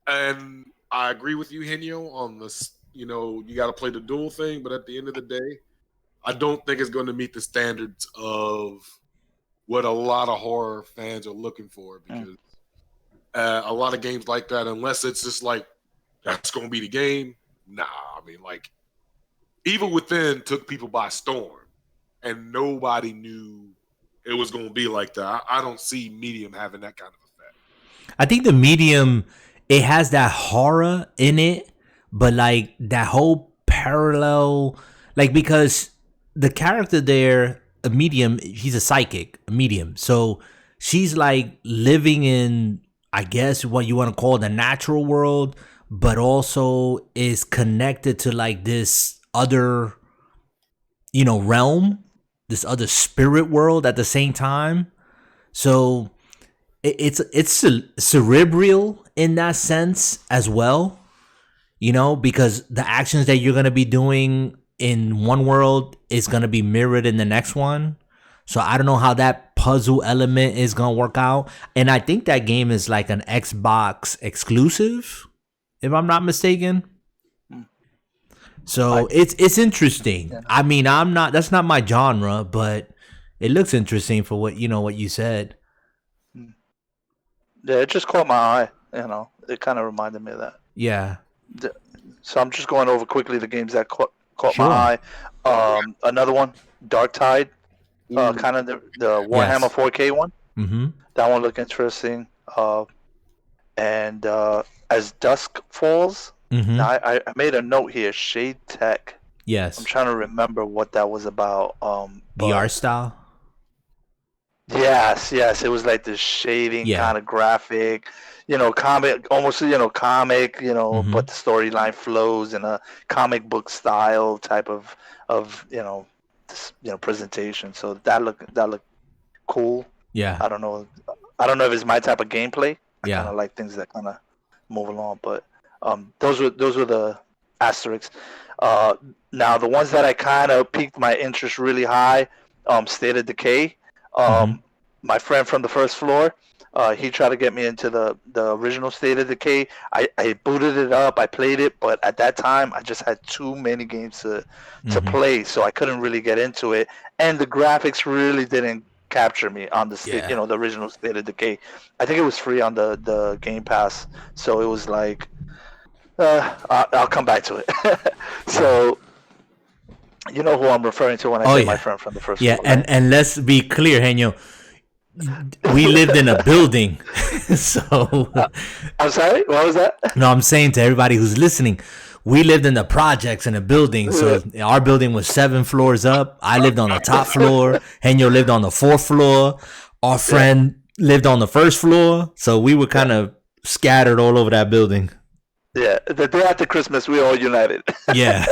Speaker 2: And I agree with you, Henyo, on this. You got to play the dual thing, but at the end of the day, I don't think it's going to meet the standards of what a lot of horror fans are looking for, because a lot of games like that, unless it's just like that's going to be the game. Nah, I mean, like Evil Within took people by storm, and nobody knew it was going to be like that. I don't see Medium having that kind of effect.
Speaker 1: I think the Medium, it has that horror in it, but like that whole parallel, like, because the character there, a medium, he's a psychic, a medium. So she's like living in, I guess, what you want to call the natural world, but also is connected to like this other, realm, this other spirit world at the same time. So it's cerebral in that sense as well, because the actions that you're going to be doing in one world is going to be mirrored in the next one. So I don't know how that puzzle element is going to work out. And I think that game is like an Xbox exclusive, if I'm not mistaken. So it's interesting. Yeah. I mean, that's not my genre, but it looks interesting for what you said.
Speaker 3: Yeah, it just caught my eye. It kind of reminded me of that.
Speaker 1: Yeah.
Speaker 3: So I'm just going over quickly the games that caught my eye. Another one, Dark Tide, kind of the Warhammer 4K one.
Speaker 1: Mm-hmm.
Speaker 3: That one looked interesting. And As Dusk Falls.
Speaker 1: Mm-hmm.
Speaker 3: Now, I made a note here, Shade Tech.
Speaker 1: Yes.
Speaker 3: I'm trying to remember what that was about.
Speaker 1: VR style?
Speaker 3: Yes. It was like the shading kind of graphic, comic, almost, comic,
Speaker 1: mm-hmm.
Speaker 3: but the storyline flows in a comic book style type of presentation. So that looked cool.
Speaker 1: Yeah.
Speaker 3: I don't know if it's my type of gameplay. I
Speaker 1: kind
Speaker 3: of like things that kind of move along, but those were the asterisks. Now the ones that I kind of piqued my interest really high, State of Decay. My friend from the first floor, he tried to get me into the original State of Decay. I booted it up, I played it, but at that time I just had too many games to play, so I couldn't really get into it, and the graphics really didn't capture me on the the original State of Decay. I think it was free on the Game Pass, so it was like I'll come back to it. So you know who I'm referring to when I say my friend from the first floor, right?
Speaker 1: and let's be clear, Henyo, we lived in a building. So
Speaker 3: I'm sorry, what was that?
Speaker 1: No, I'm saying to everybody who's listening, we lived in the projects in a building. So our building was 7 floors up. I lived on the top floor. Henyo lived on the 4th floor. Our friend lived on the 1st floor. So we were kind of scattered all over that building.
Speaker 3: Yeah, the day after Christmas, we all united.
Speaker 1: Yeah.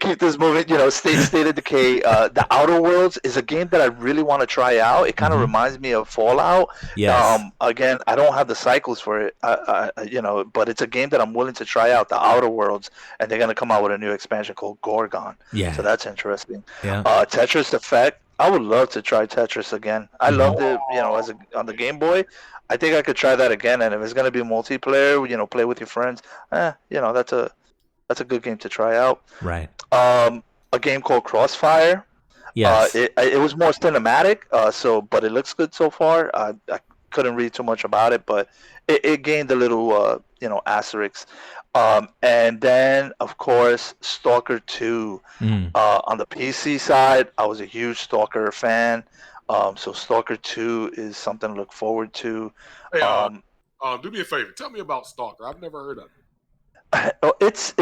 Speaker 3: Keep this moving. State of Decay. The Outer Worlds is a game that I really want to try out. It kind of reminds me of Fallout.
Speaker 1: Yes.
Speaker 3: Again, I don't have the cycles for it. But it's a game that I'm willing to try out. The Outer Worlds, and they're gonna come out with a new expansion called Gorgon.
Speaker 1: Yeah.
Speaker 3: So that's interesting.
Speaker 1: Yeah.
Speaker 3: Tetris Effect. I would love to try Tetris again. I loved it. On the Game Boy. I think I could try that again. And if it's gonna be multiplayer, play with your friends. That's a good game to try out.
Speaker 1: Right.
Speaker 3: A game called Crossfire.
Speaker 1: Yes.
Speaker 3: It was more cinematic, but it looks good so far. I couldn't read too much about it, but it gained a little, asterisk. And then, of course, Stalker 2. On the PC side, I was a huge Stalker fan. So Stalker 2 is something to look forward to.
Speaker 2: Hey, do me a favor. Tell me about Stalker. I've never heard of it.
Speaker 3: It's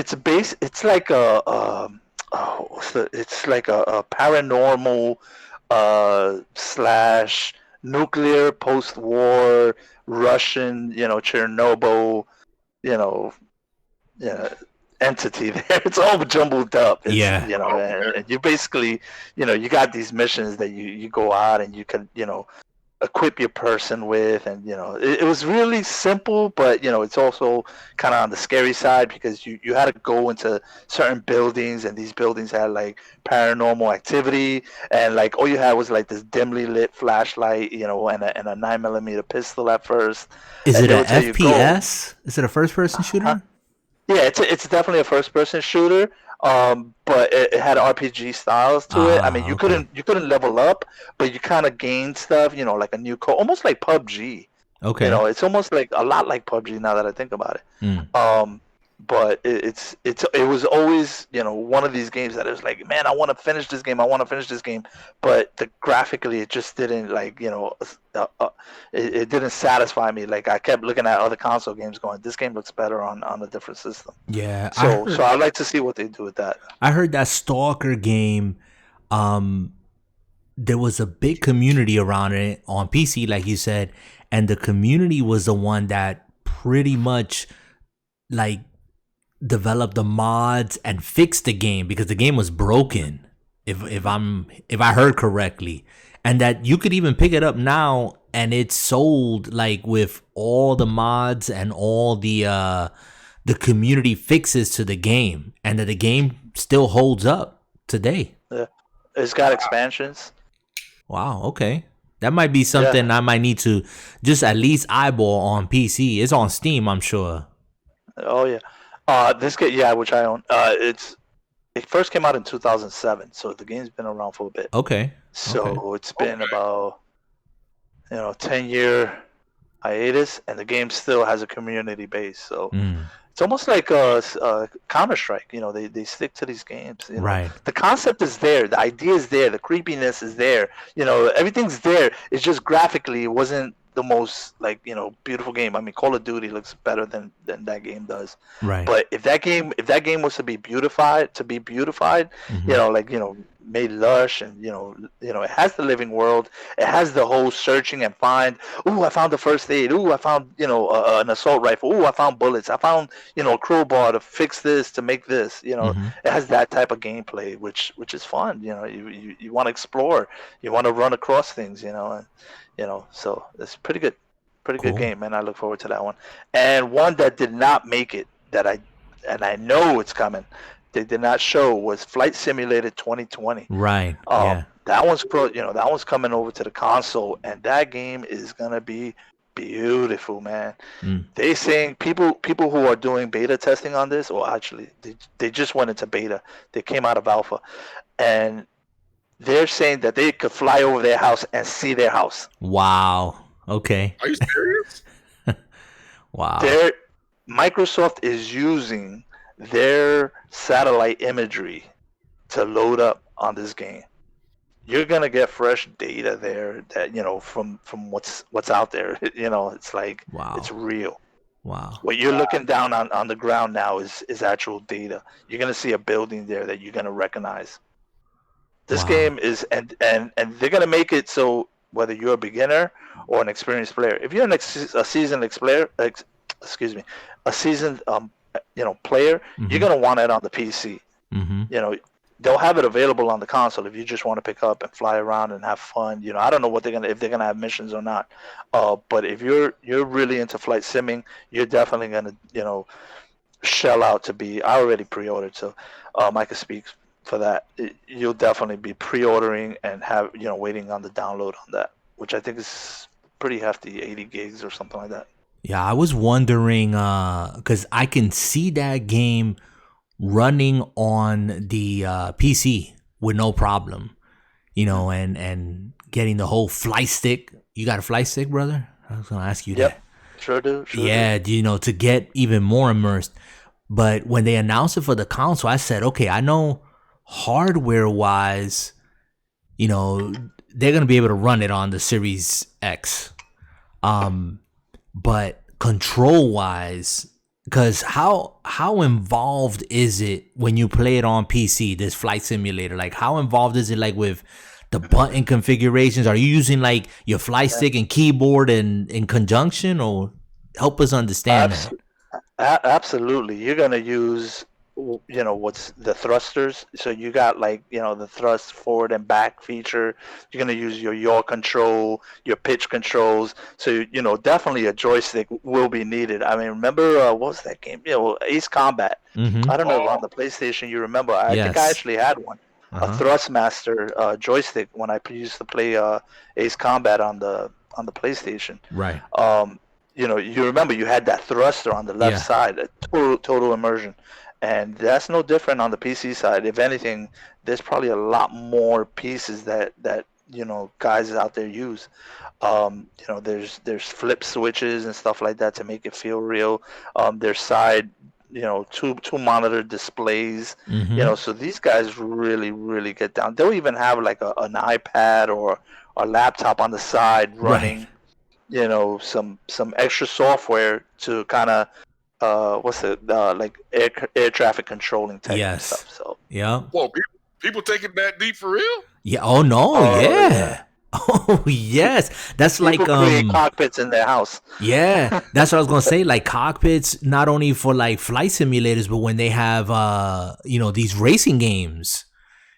Speaker 3: like a paranormal slash nuclear post-war Russian Chernobyl entity there. It's all jumbled up. And you basically you got these missions that you go out and you can equip your person with, and it was really simple, but it's also kind of on the scary side because you had to go into certain buildings, and these buildings had like paranormal activity, and like all you had was like this dimly lit flashlight, and a 9mm pistol at first.
Speaker 1: Is it an FPS? Is it a first person shooter?
Speaker 3: Yeah, it's definitely a first person shooter. But it had RPG styles to it. I mean, you couldn't level up, but you kind of gained stuff, like a new code, almost like PUBG.
Speaker 1: Okay.
Speaker 3: It's almost like a lot like PUBG now that I think about it. but it was always, one of these games that it was like, man, I want to finish this game. I want to finish this game, but graphically it just didn't like, it didn't satisfy me. Like I kept looking at other console games, going, this game looks better on a different system.
Speaker 1: Yeah,
Speaker 3: So I'd like to see what they do with that.
Speaker 1: I heard that Stalker game. There was a big community around it on PC, like you said, and the community was the one that pretty much like developed the mods and fixed the game because the game was broken. If I heard correctly, and that you could even pick it up now and it's sold like with all the mods and all the community fixes to the game, and that the game still holds up today.
Speaker 3: Yeah, it's got expansions.
Speaker 1: Wow, okay. That might be something I might need to just at least eyeball on PC. It's on Steam, I'm sure.
Speaker 3: Oh yeah. This game, which I own. It first came out in 2007, so the game's been around for a bit.
Speaker 1: Okay.
Speaker 3: So it's been about 10-year hiatus, and the game still has a community base. So it's almost like Counter-Strike. They stick to these games.
Speaker 1: Right.
Speaker 3: The concept is there. The idea is there. The creepiness is there. Everything's there. It's just graphically, it wasn't the most beautiful game. I mean, Call of Duty looks better than that game does.
Speaker 1: Right.
Speaker 3: But if that game was to be beautified, made lush, and it has the living world. It has the whole searching and find. Ooh, I found the first aid. Ooh, I found an assault rifle. Ooh, I found bullets. I found a crowbar to fix this, to make this. It has that type of gameplay, which is fun. You want to explore. You want to run across things. So it's pretty good. Pretty good game, man. I look forward to that one. And one that did not make it, and I know it's coming, they did not show, was Flight Simulator 2020.
Speaker 1: Right.
Speaker 3: That one's coming over to the console, and that game is gonna be beautiful, man. They saying people who are doing beta testing on this, or actually they just went into beta. They came out of alpha, and they're saying that they could fly over their house and see their house.
Speaker 1: Wow. Okay.
Speaker 2: Are you serious?
Speaker 1: Wow.
Speaker 3: Microsoft is using their satellite imagery to load up on this game. You're gonna get fresh data there that from what's out there. It's like, wow, it's real.
Speaker 1: Wow.
Speaker 3: What you're looking down on the ground now is actual data. You're gonna see a building there that you're gonna recognize. This game is and they're gonna make it so whether you're a beginner or an experienced player, if you're a seasoned player, player, you're gonna want it on the PC. They'll have it available on the console if you just want to pick up and fly around and have fun. I don't know if they're gonna have missions or not. But if you're really into flight simming, you're definitely gonna shell out to be. I already pre-ordered, so I can speak for that. You'll definitely be pre-ordering and have waiting on the download on that, which I think is pretty hefty, 80 gigs or something like that.
Speaker 1: Yeah, I was wondering because I can see that game running on the PC with no problem, and getting the whole flight stick. You got a flight stick, brother? I was gonna ask you that.
Speaker 3: Sure do.
Speaker 1: To get even more immersed. But when they announced it for the console, I said, okay, I know hardware wise, they're gonna be able to run it on the Series X. But control wise, because how involved is it when you play it on PC, this flight simulator? Like, how involved is it, like, with the button configurations? Are you using like your flight stick and keyboard in conjunction, or help us understand that?
Speaker 3: Absolutely. You're gonna use what's the thrusters, so you got the thrust forward and back feature. You're going to use your yaw control, your pitch controls, so definitely a joystick will be needed. I mean, remember what was that game, Ace Combat? I don't know if on the PlayStation you remember. I think I actually had one, a Thrustmaster joystick when I used to play Ace Combat on the PlayStation.
Speaker 1: Right.
Speaker 3: You remember you had that thruster on the left side, a total immersion. And that's no different on the PC side. If anything, there's probably a lot more pieces that guys out there use. There's flip switches and stuff like that to make it feel real. There's side two monitor displays.
Speaker 1: Mm-hmm.
Speaker 3: So these guys really, really get down. They'll even have like an iPad or a laptop on the side running,
Speaker 1: Right.
Speaker 3: some extra software to kind of what's it like air traffic controlling tech and
Speaker 1: Yes.
Speaker 3: stuff. So
Speaker 1: Yeah.
Speaker 2: Whoa, people taking that deep for real?
Speaker 1: Yeah. Oh no.
Speaker 3: yeah,
Speaker 1: Yeah. Oh yes. That's
Speaker 3: people
Speaker 1: like
Speaker 3: create cockpits in their house.
Speaker 1: Yeah, that's what I was gonna say. Like cockpits, not only for like flight simulators, but when they have these racing games,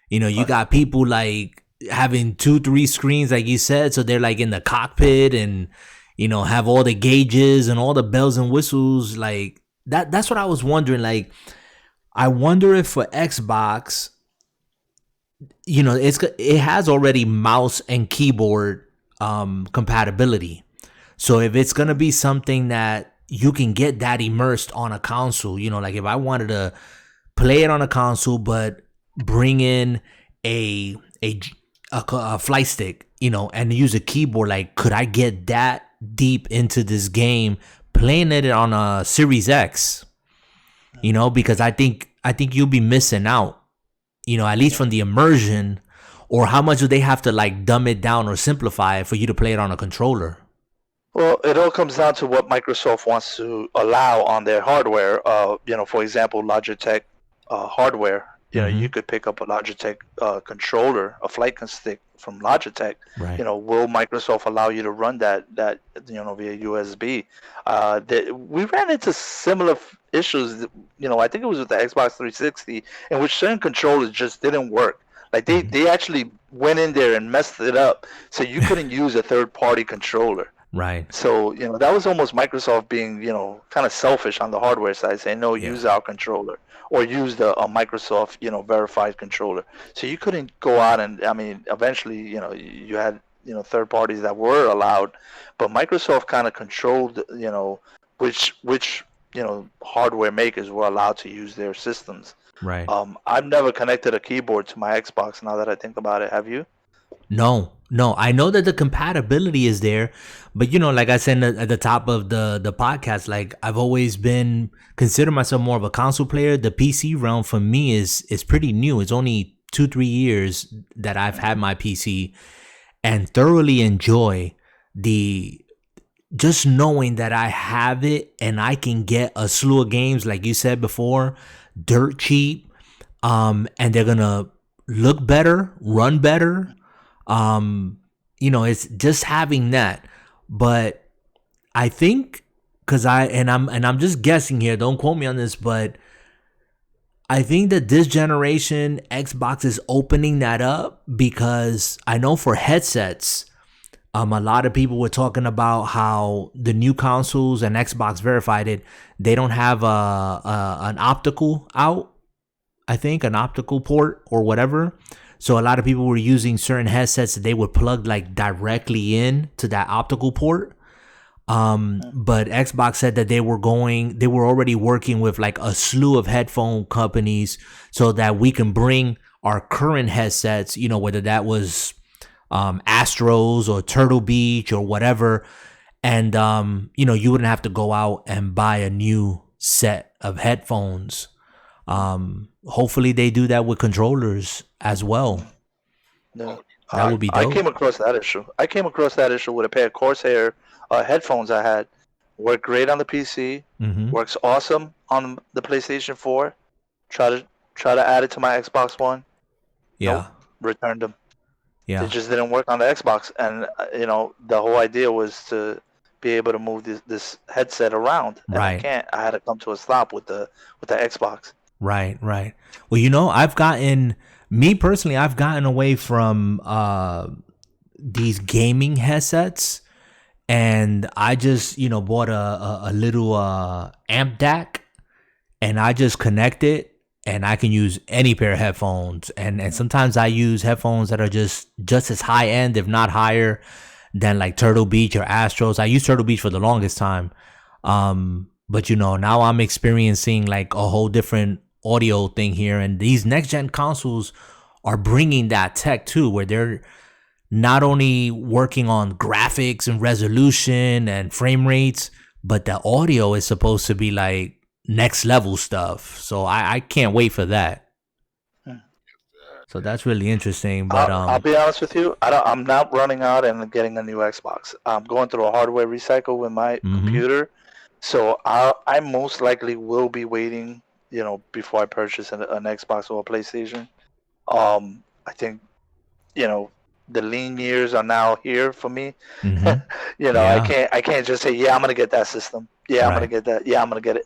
Speaker 1: you got people like having 2-3 screens, like you said, so they're like in the cockpit and have all the gauges and all the bells and whistles. Like that's what I was wondering. Like, I wonder if for Xbox, it has already mouse and keyboard compatibility. So if it's gonna be something that you can get that immersed on a console, like if I wanted to play it on a console but bring in a flight stick, and use a keyboard, like could I get that deep into this game playing it on a Series X? Because I think you'll be missing out, at least from the immersion. Or how much do they have to like dumb it down or simplify it for you to play it on a controller?
Speaker 3: Well, it all comes down to what Microsoft wants to allow on their hardware. For example, Logitech hardware. You could pick up a Logitech controller, a flight stick from Logitech.
Speaker 1: Right.
Speaker 3: Will Microsoft allow you to run that via USB? We ran into similar issues. I think it was with the Xbox 360, in which certain controllers just didn't work. Like they actually went in there and messed it up, so you couldn't use a third-party controller.
Speaker 1: Right.
Speaker 3: So, that was almost Microsoft being, kind of selfish on the hardware side, saying, no, use our controller or use the Microsoft, verified controller. So you couldn't go out and, eventually, you had, third parties that were allowed, but Microsoft kind of controlled, which hardware makers were allowed to use their systems.
Speaker 1: Right.
Speaker 3: I've never connected a keyboard to my Xbox now that I think about it. Have you?
Speaker 1: No. I know that the compatibility is there, but like I said at the top of the podcast, like I've always consider myself more of a console player. The PC realm for me is pretty new. It's only 2-3 years that I've had my PC, and thoroughly enjoy just knowing that I have it and I can get a slew of games, like you said before, dirt cheap, and they're gonna look better, run better. It's just having that. But I think, because I'm just guessing here, don't quote me on this, but I think that this generation Xbox is opening that up, because I know for headsets, a lot of people were talking about how the new consoles, and Xbox verified it, they don't have an optical out, I think, an optical port or whatever. So a lot of people were using certain headsets that they would plug like directly in to that optical port. But Xbox said that they were already working with like a slew of headphone companies so that we can bring our current headsets, whether that was Astros or Turtle Beach or whatever. And, you wouldn't have to go out and buy a new set of headphones. Hopefully they do that with controllers as well.
Speaker 3: No,
Speaker 1: that would be dope.
Speaker 3: I came across that issue with a pair of Corsair headphones I had. Worked great on the PC. Works awesome on the PlayStation 4. Try to add it to my Xbox One.
Speaker 1: Yeah.
Speaker 3: Nope, returned them.
Speaker 1: Yeah.
Speaker 3: It just didn't work on the Xbox, and the whole idea was to be able to move this headset around. And
Speaker 1: right.
Speaker 3: I can't. I had to come to a stop with the Xbox.
Speaker 1: Right. Well, I've gotten away from these gaming headsets, and I just, bought a little amp DAC, and I just connect it, and I can use any pair of headphones. And sometimes I use headphones that are just as high end, if not higher, than like Turtle Beach or Astros. I used Turtle Beach for the longest time. But now I'm experiencing like a whole different audio thing here, and these next gen consoles are bringing that tech too, where they're not only working on graphics and resolution and frame rates, but the audio is supposed to be like next level stuff. So I can't wait for that. So that's really interesting. But
Speaker 3: I'll be honest with you. I'm not running out and getting a new Xbox. I'm going through a hardware recycle with my computer, so I most likely will be waiting. Before I purchase an Xbox or a PlayStation. I think the lean years are now here for me. I can't just say I'm gonna get that system. I'm gonna get that. I'm gonna get it.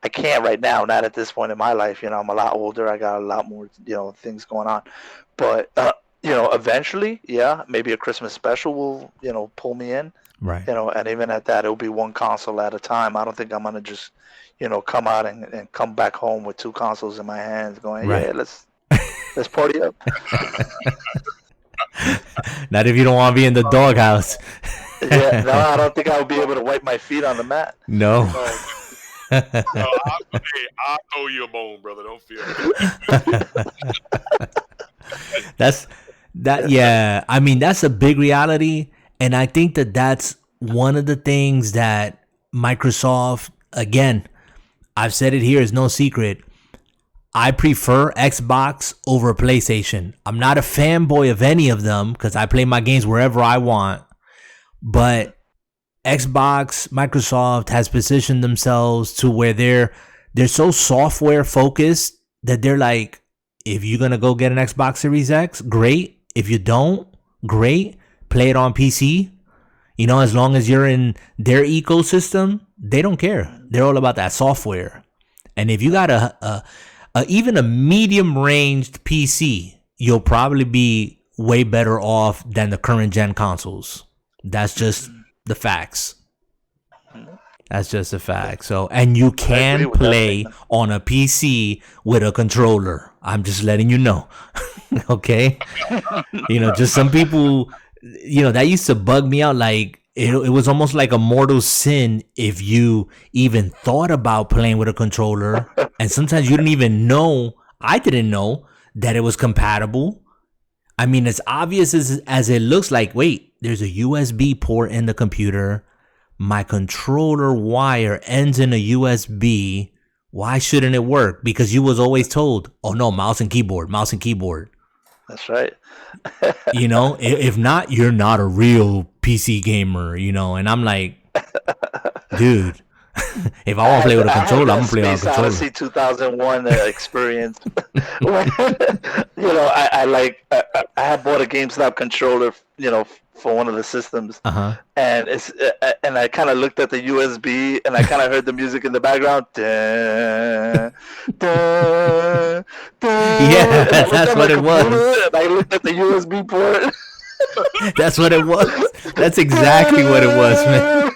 Speaker 3: I can't right now. Not at this point in my life. I'm a lot older. I got a lot more things going on. But eventually, maybe a Christmas special will pull me in.
Speaker 1: Right.
Speaker 3: And even at that, it'll be one console at a time. I don't think I'm gonna just come out and come back home with two consoles in my hands, going let's party up.
Speaker 1: Not if you don't want to be in the doghouse.
Speaker 3: No, I don't think I would be able to wipe my feet on the mat.
Speaker 1: No.
Speaker 2: I'll throw you a bone, brother. Don't feel
Speaker 1: that. Yeah, I mean, that's a big reality, and I think that's one of the things that Microsoft, again, I've said it here, is no secret. I prefer Xbox over PlayStation. I'm not a fanboy of any of them because I play my games wherever I want. But Xbox, Microsoft has positioned themselves to where they're so software focused that they're like, if you're going to go get an Xbox Series X, great. If you don't, great. Play it on PC. As long as you're in their ecosystem, they don't care. They're all about that software. And if you got even a medium-ranged PC, you'll probably be way better off than the current gen consoles. That's just the facts. That's just a fact. So, and you can play on a PC with a controller. I'm just letting you know. Okay? Just some people, that used to bug me out. Like, it was almost like a mortal sin if you even thought about playing with a controller. And sometimes you didn't even know, I didn't know, that it was compatible. I mean, as obvious as it looks like, wait, there's a USB port in the computer. My controller wire ends in a USB. Why shouldn't it work? Because you was always told, oh no, mouse and keyboard.
Speaker 3: That's right.
Speaker 1: If not, you're not a real PC gamer, and I'm like, dude, if I want to play with a controller, I'm going to play on a controller.
Speaker 3: Odyssey 2001 experience. I had bought a GameStop controller, for one of the systems, and I kind of looked at the USB, and I kind of heard the music in the background. Dun, dun, dun,
Speaker 1: yeah, that's what it was.
Speaker 3: And I looked at the USB port.
Speaker 1: That's what it was. That's exactly what it was, man.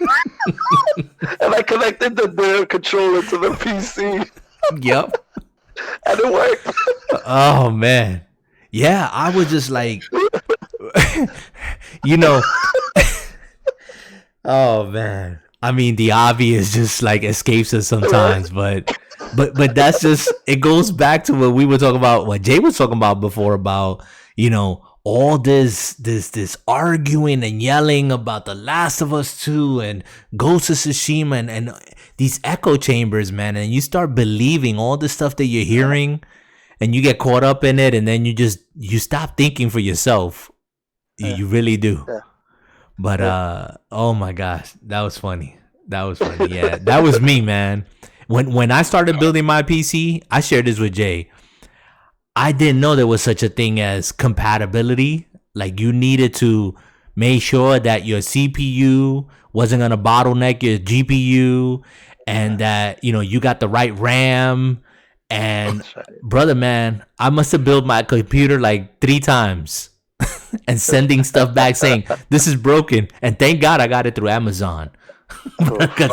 Speaker 3: And I connected the controller to the PC.
Speaker 1: Yep.
Speaker 3: And it worked.
Speaker 1: Oh, man. Yeah, I was just like, oh, man. I mean, the obvious just like escapes us sometimes, but that's just, it goes back to what we were talking about, what Jay was talking about before about, all this arguing and yelling about The Last of Us 2 and Ghost of Tsushima and these echo chambers, man. And you start believing all the stuff that you're hearing and you get caught up in it. And then you stop thinking for yourself. You really do. Yeah. But, oh my gosh, that was funny. Yeah, that was me, man. When I started building my PC, I shared this with Jay. I didn't know there was such a thing as compatibility. Like, you needed to make sure that your CPU wasn't going to bottleneck your GPU and that, you got the right RAM. And brother, man, I must have built my computer like 3 times and sending stuff back saying, this is broken. And thank God I got it through Amazon. Because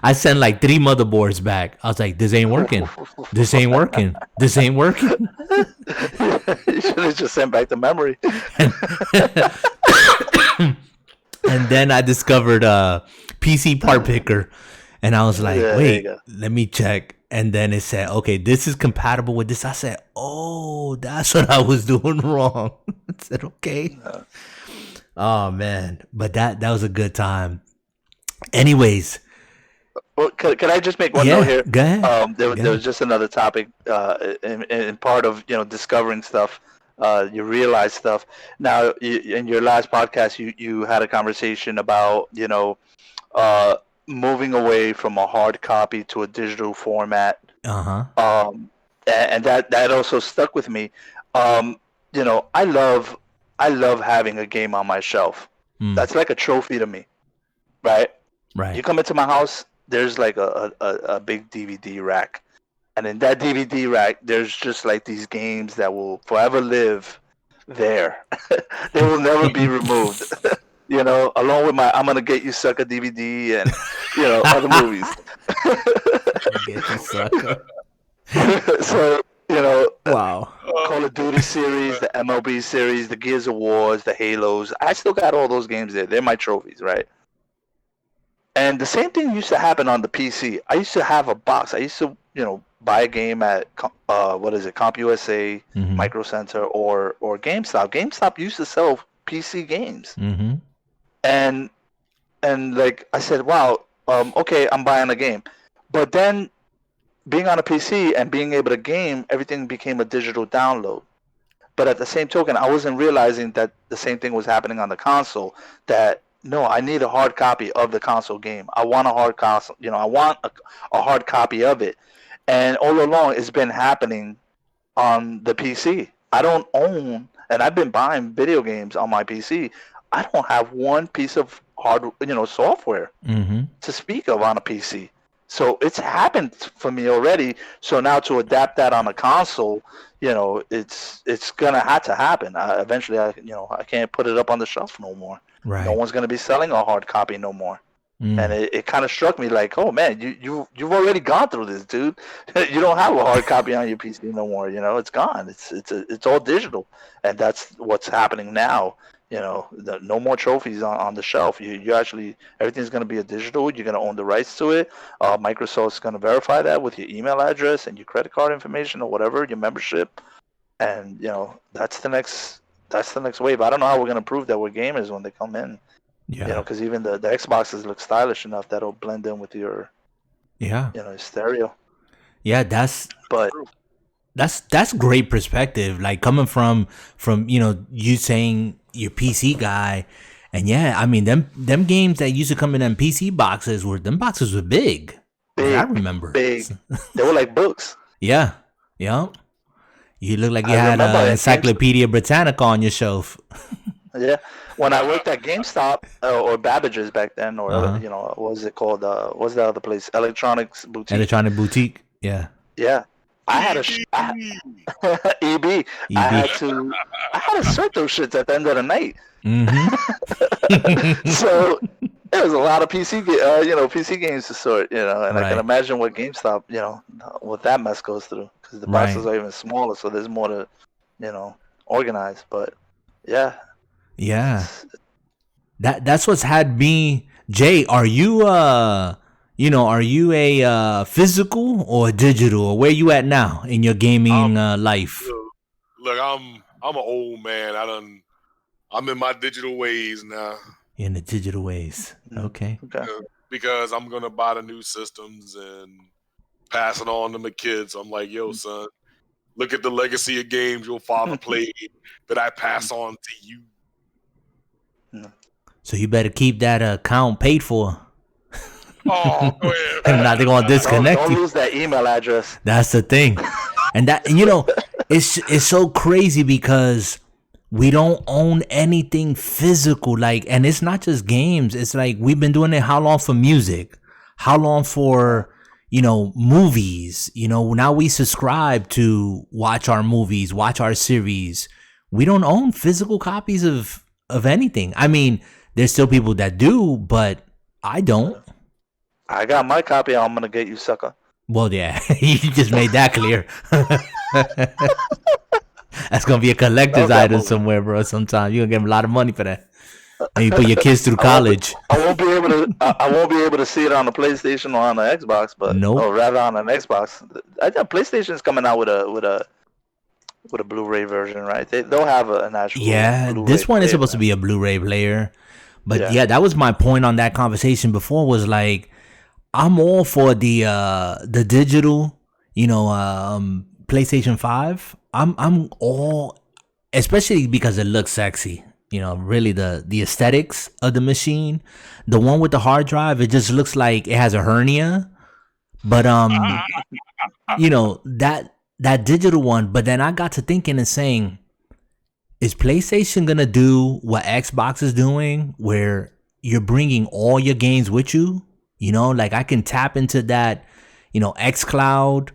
Speaker 1: I sent like 3 motherboards back. I was like, this ain't working. You
Speaker 3: should have just sent back the memory.
Speaker 1: And then I discovered PC Part Picker. And I was like, wait, let me check. And then it said, okay, this is compatible with this. I said, oh, that's what I was doing wrong. I said, okay. Oh, man. But that was a good time. Anyways,
Speaker 3: Well, can I just make one note here?
Speaker 1: Go ahead.
Speaker 3: There was just another topic in part of discovering stuff. You realize stuff. Now, in your last podcast, you had a conversation about moving away from a hard copy to a digital format. And that also stuck with me. I love having a game on my shelf. That's like a trophy to me, right?
Speaker 1: Right.
Speaker 3: You come into my house, there's like a big DVD rack, and in that DVD rack, there's just like these games that will forever live there. They will never be removed. Along with my "I'm Gonna Get You Sucker" DVD and other movies.
Speaker 1: Get you, sucker.
Speaker 3: So
Speaker 1: wow.
Speaker 3: Call of Duty series, the MLB series, the Gears of Wars, the Halos. I still got all those games there. They're my trophies, right? And the same thing used to happen on the PC. I used to have a box. I used to, buy a game at CompUSA, Micro Center, or GameStop. GameStop used to sell PC games. And like I said, wow, okay, I'm buying a game. But then being on a PC and being able to game, everything became a digital download. But at the same token, I wasn't realizing that the same thing was happening on the console. That no, I need a hard copy of the console game. I want a hard console. I want a hard copy of it. And all along, it's been happening on the PC. I don't own, and I've been buying video games on my PC. I don't have one piece of software to speak of on a PC. So it's happened for me already. So now to adapt that on a console, it's gonna have to happen. Eventually, I can't put it up on the shelf no more.
Speaker 1: Right.
Speaker 3: No one's gonna be selling a hard copy no more. And it kind of struck me like, oh man, you've already gone through this, dude. You don't have a hard copy on your PC no more. It's gone. It's all digital, and that's what's happening now. No more trophies on the shelf. You actually, everything's going to be a digital. You're going to own the rights to it. Microsoft's going to verify that with your email address and your credit card information or whatever, your membership. And that's the next wave. I don't know how we're going to prove that we're gamers when they come in. Yeah. Because even the Xboxes look stylish enough that'll blend in with your stereo.
Speaker 1: Yeah, that's great perspective. Like coming from you saying your PC guy, and I mean them games that used to come in them PC boxes were big. I remember
Speaker 3: big. They were like books.
Speaker 1: Yeah. You look like you had an Encyclopedia Britannica on your shelf.
Speaker 3: Yeah. When I worked at GameStop or Babbage's back then, or what was it called? What was the other place? Electronic Boutique. Yeah. Yeah. I had EB. I had to sort those shits at the end of the night. So there was a lot of PC games to sort, and I can imagine what GameStop, what that mess goes through, because the boxes are even smaller, so there's more to, organize. But yeah.
Speaker 1: That's what's had me. Jay, are you are you a physical or digital, or where you at now in your gaming life?
Speaker 2: Look, I'm an old man. I'm in my digital ways now.
Speaker 1: In the digital ways, okay.
Speaker 2: Because I'm gonna buy the new systems and pass it on to my kids. I'm like, yo, son, look at the legacy of games your father played that I pass on to you.
Speaker 1: So you better keep that account paid for.
Speaker 2: Oh, go ahead.
Speaker 1: And now they're gonna disconnect you.
Speaker 3: Don't lose that email address.
Speaker 1: That's the thing, and it's so crazy because we don't own anything physical. Like, and it's not just games. It's like we've been doing it how long for music, how long for movies. Now we subscribe to watch our movies, watch our series. We don't own physical copies of anything. I mean, there's still people that do, but I don't.
Speaker 3: I got my copy. I'm gonna get you, sucker.
Speaker 1: Well, yeah, you just made that clear. That's gonna be a collector's item somewhere, bro. Sometime you're gonna give him a lot of money for that. And you put your kids through college.
Speaker 3: I won't be able to see it on the PlayStation or on the Xbox, but or rather on an Xbox. I think PlayStation's coming out with a Blu-ray version, right? They'll have an actual.
Speaker 1: Yeah,
Speaker 3: Blu-ray
Speaker 1: this one is
Speaker 3: player,
Speaker 1: supposed to be a Blu-ray player, but yeah, that was my point on that conversation before. Was like, I'm all for the digital, PlayStation 5. I'm all, especially because it looks sexy. Really the aesthetics of the machine. The one with the hard drive, it just looks like it has a hernia. But that digital one. But then I got to thinking and saying, is PlayStation gonna do what Xbox is doing, where you're bringing all your games with you? Like I can tap into that, xCloud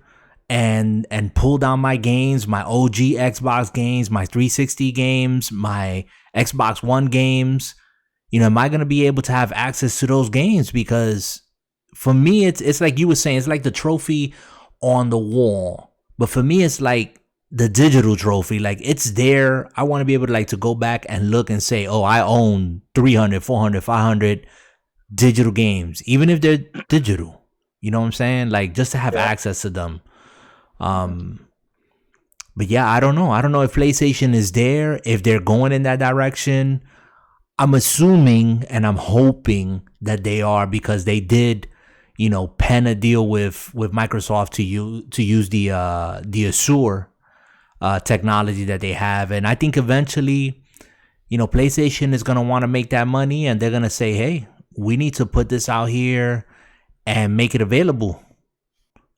Speaker 1: and pull down my games, my OG Xbox games, my 360 games, my Xbox One games. Am I gonna be able to have access to those games? Because for me, it's like you were saying, it's like the trophy on the wall. But for me, it's like the digital trophy. Like it's there. I want to be able to to go back and look and say, oh, I own 300, 400, 500 digital games, even if they're digital. You know what I'm saying? Like just to have access to them. But yeah, I don't know. I don't know if PlayStation is there, if they're going in that direction. I'm assuming and I'm hoping that they are, because they did, pen a deal with Microsoft to use the Azure technology that they have. And I think eventually, PlayStation is going to want to make that money, and they're going to say, hey, we need to put this out here and make it available.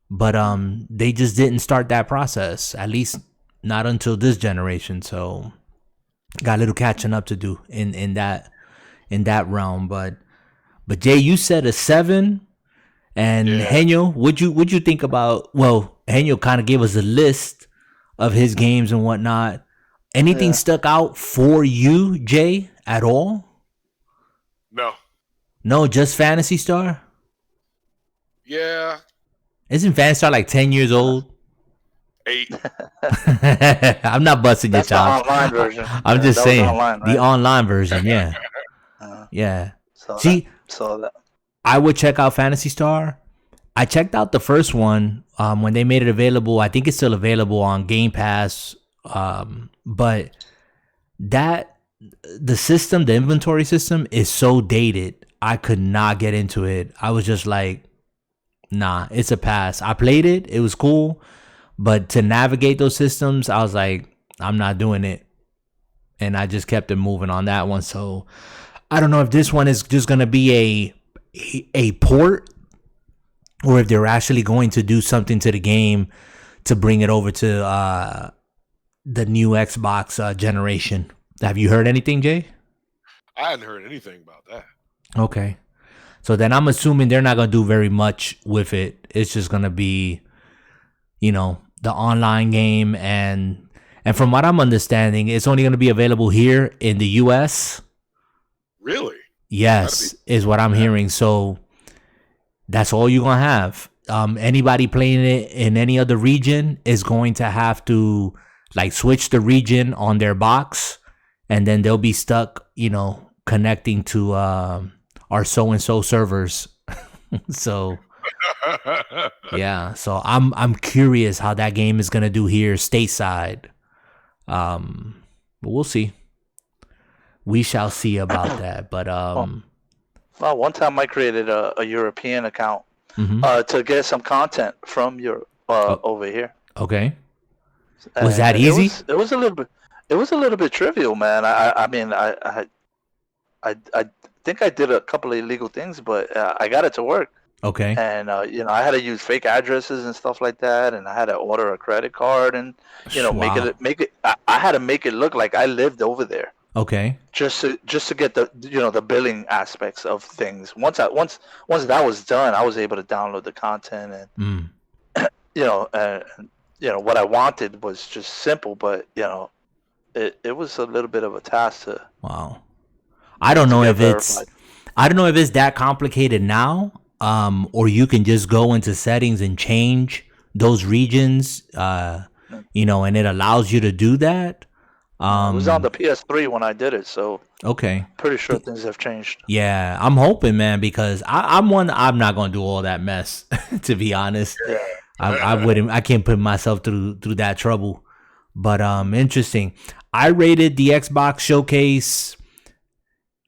Speaker 1: But they just didn't start that process, at least not until this generation. So got a little catching up to do in that realm. But Jay, you said a 7. And Henyo, would you think about? Well, Henyo kind of gave us a list of his games and whatnot. Anything stuck out for you, Jay, at all? No, just Phantasy Star.
Speaker 2: Yeah.
Speaker 1: Isn't Phantasy Star like 10 years old?
Speaker 2: 8.
Speaker 1: I'm not busting your chops.
Speaker 3: The online version.
Speaker 1: I'm just saying
Speaker 3: online, right?
Speaker 1: The online version. Yeah, yeah. I would check out Phantasy Star. I checked out the first one when they made it available. I think it's still available on Game Pass. But the system, the inventory system, is so dated. I could not get into it. I was just like, nah, it's a pass. I played it. It was cool. But to navigate those systems, I was like, I'm not doing it. And I just kept it moving on that one. So I don't know if this one is just going to be a port, or if they're actually going to do something to the game to bring it over to the new Xbox generation. Have you heard anything, Jay?
Speaker 2: I hadn't heard anything about that.
Speaker 1: Okay. So then I'm assuming they're not going to do very much with it. It's just going to be, the online game. And from what I'm understanding, it's only going to be available here in the US.
Speaker 2: Really?
Speaker 1: Yes, is what I'm hearing. So that's all you're going to have. Anybody playing it in any other region is going to have to switch the region on their box, and then they'll be stuck, connecting to our so-and-so servers. So yeah, so I'm curious how that game is going to do here stateside. But we'll see. We shall see about that. But
Speaker 3: well, one time I created a European account to get some content from Europe over here.
Speaker 1: Okay. Was that easy?
Speaker 3: It was a little bit. It was a little bit trivial, man. I mean, I think I did a couple of illegal things, but I got it to work.
Speaker 1: Okay.
Speaker 3: And I had to use fake addresses and stuff like that, and I had to order a credit card, and make it. I had to make it look like I lived over there.
Speaker 1: Okay.
Speaker 3: Just to get the the billing aspects of things. Once that was done, I was able to download the content, and what I wanted was just simple, but it was a little bit of a task to.
Speaker 1: Wow. I don't know if it's that complicated now, or you can just go into settings and change those regions, and it allows you to do that.
Speaker 3: It was on the PS3 when I did it, so
Speaker 1: okay.
Speaker 3: Pretty sure things have changed.
Speaker 1: Yeah, I'm hoping, man, because I'm not gonna do all that mess. To be honest,
Speaker 3: yeah.
Speaker 1: I wouldn't. I can't put myself through that trouble. But interesting. I rated the Xbox showcase.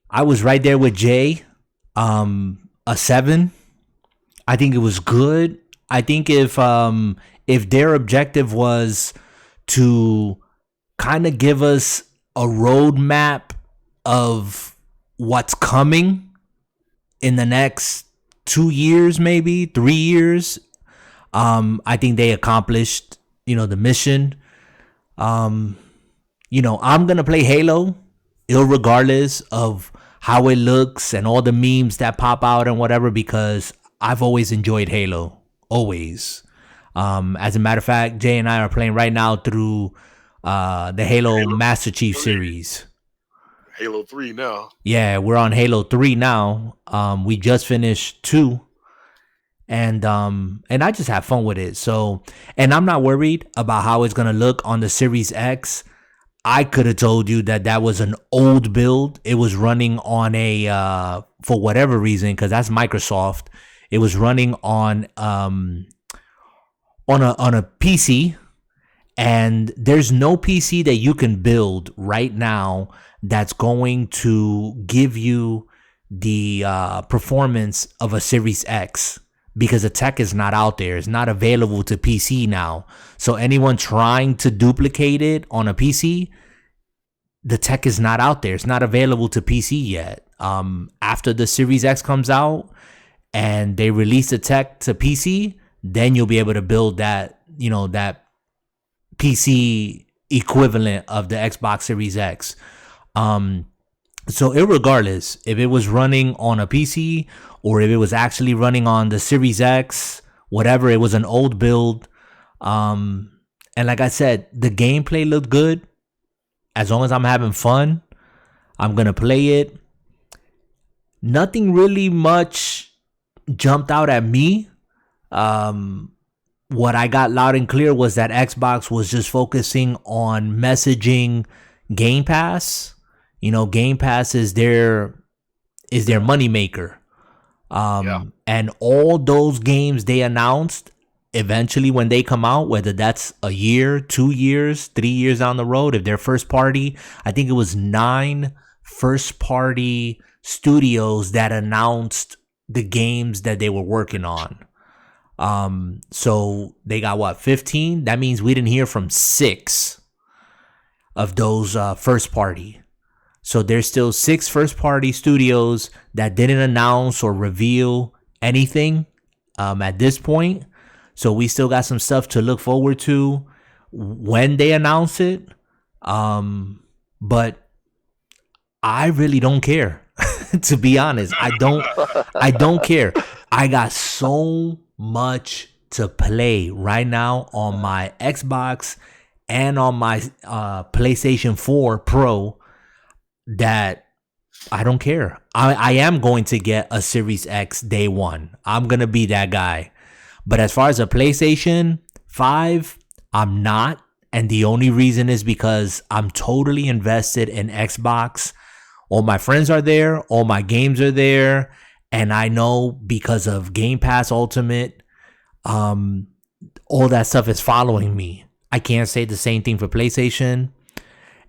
Speaker 1: I was right there with Jay. A 7. I think it was good. I think if their objective was to kind of give us a roadmap of what's coming in the next 2 years, maybe 3 years, I think they accomplished, the mission. I'm gonna play Halo, regardless of how it looks and all the memes that pop out and whatever, because I've always enjoyed Halo, always. As a matter of fact, Jay and I are playing right now through the Halo Master Chief series.
Speaker 2: Halo 3 now.
Speaker 1: Yeah, we're on Halo 3 now. We just finished 2. And I just have fun with it. So, and I'm not worried about how it's gonna look on the Series X. I could have told you that was an old build. It was running on a for whatever reason, because that's Microsoft. It was running on a PC, and there's no PC that you can build right now that's going to give you the performance of a Series X, because the tech is not out there. It's not available to PC now. So anyone trying to duplicate it on a PC, the tech is not out there. It's not available to PC yet. After the Series X comes out and they release the tech to PC, then you'll be able to build that, that PC equivalent of the Xbox Series X. So irregardless, if it was running on a PC or if it was actually running on the Series X, whatever, it was an old build. And like I said, the gameplay looked good. As long as I'm having fun, I'm going to play it. Nothing really much jumped out at me. What I got loud and clear was that Xbox was just focusing on messaging Game Pass. Game Pass is their moneymaker. And all those games they announced, eventually when they come out, whether that's a year, 2 years, 3 years down the road, if they're first party, I think it was 9 first party studios that announced the games that they were working on. So they got 15? That means we didn't hear from 6 of those first party. So there's still 6 first party studios that didn't announce or reveal anything at this point. So we still got some stuff to look forward to when they announce it. But I really don't care. To be honest, I don't care. I got so much to play right now on my Xbox and on my PlayStation 4 Pro that I don't care. I am going to get a Series X day one. I'm going to be that guy. But as far as a PlayStation 5, I'm not. And the only reason is because I'm totally invested in Xbox. All my friends are there. All my games are there. And I know because of Game Pass Ultimate, all that stuff is following me. I can't say the same thing for PlayStation.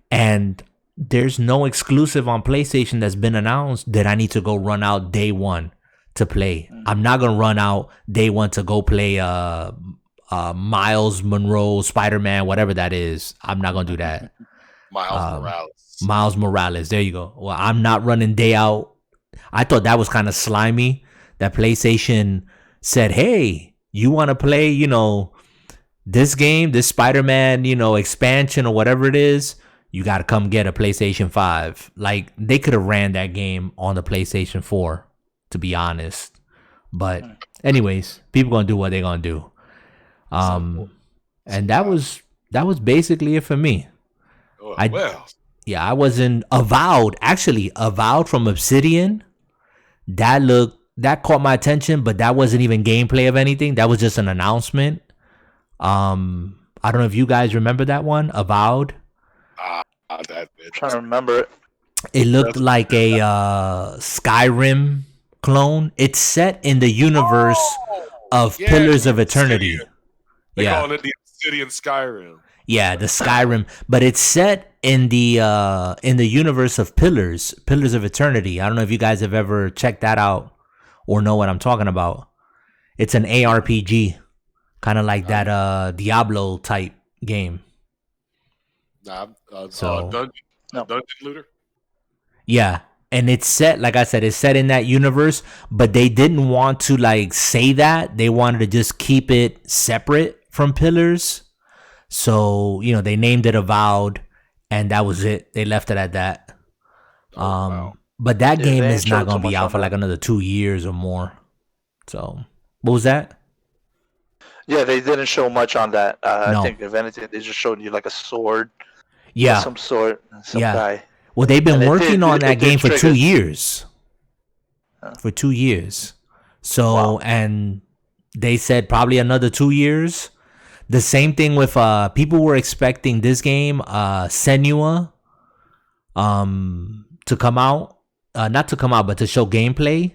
Speaker 1: And there's no exclusive on PlayStation that's been announced that I need to go run out day one to play. I'm not going to run out day one to go play Miles Monroe, Spider-Man, whatever that is. I'm not going to do that. Miles Morales. There you go. Well, I'm not running day out. I thought that was kind of slimy that PlayStation said, hey, you want to play, this game, this Spider-Man, expansion or whatever it is, you got to come get a PlayStation 5. Like, they could have ran that game on the PlayStation 4, to be honest. But anyways, people going to do what they're going to do. And that was basically it for me. I was in Avowed from Obsidian. That caught my attention, but that wasn't even gameplay of anything. That was just an announcement. I don't know if you guys remember that one, Avowed.
Speaker 3: I'm trying to remember it.
Speaker 1: It looked like a Skyrim clone. It's set in the universe of Pillars of Eternity.
Speaker 2: They call it the Obsidian Skyrim.
Speaker 1: Yeah, the Skyrim, but it's set in the universe of Pillars of Eternity. I don't know if you guys have ever checked that out or know what I'm talking about. It's an ARPG, kind of like that Diablo type game.
Speaker 2: Dungeon Looter.
Speaker 1: Yeah, and it's set, like I said, it's set in that universe, but they didn't want to like say that. They wanted to just keep it separate from Pillars. So, you know, they named it Avowed, and that was it. They left it at that.
Speaker 2: Wow.
Speaker 1: But that game is not going to be out for like another 2 years or more. So, what was that?
Speaker 3: Yeah, they didn't show much on that.
Speaker 1: No.
Speaker 3: I think, if anything, they just showed you like a sword.
Speaker 1: Yeah.
Speaker 3: Some sort. Some guy.
Speaker 1: Well, they've been working on that game for 2 years. For 2 years. So, and they said probably another 2 years. The same thing with people were expecting this game, Senua, to come out. Not to come out, but to show gameplay.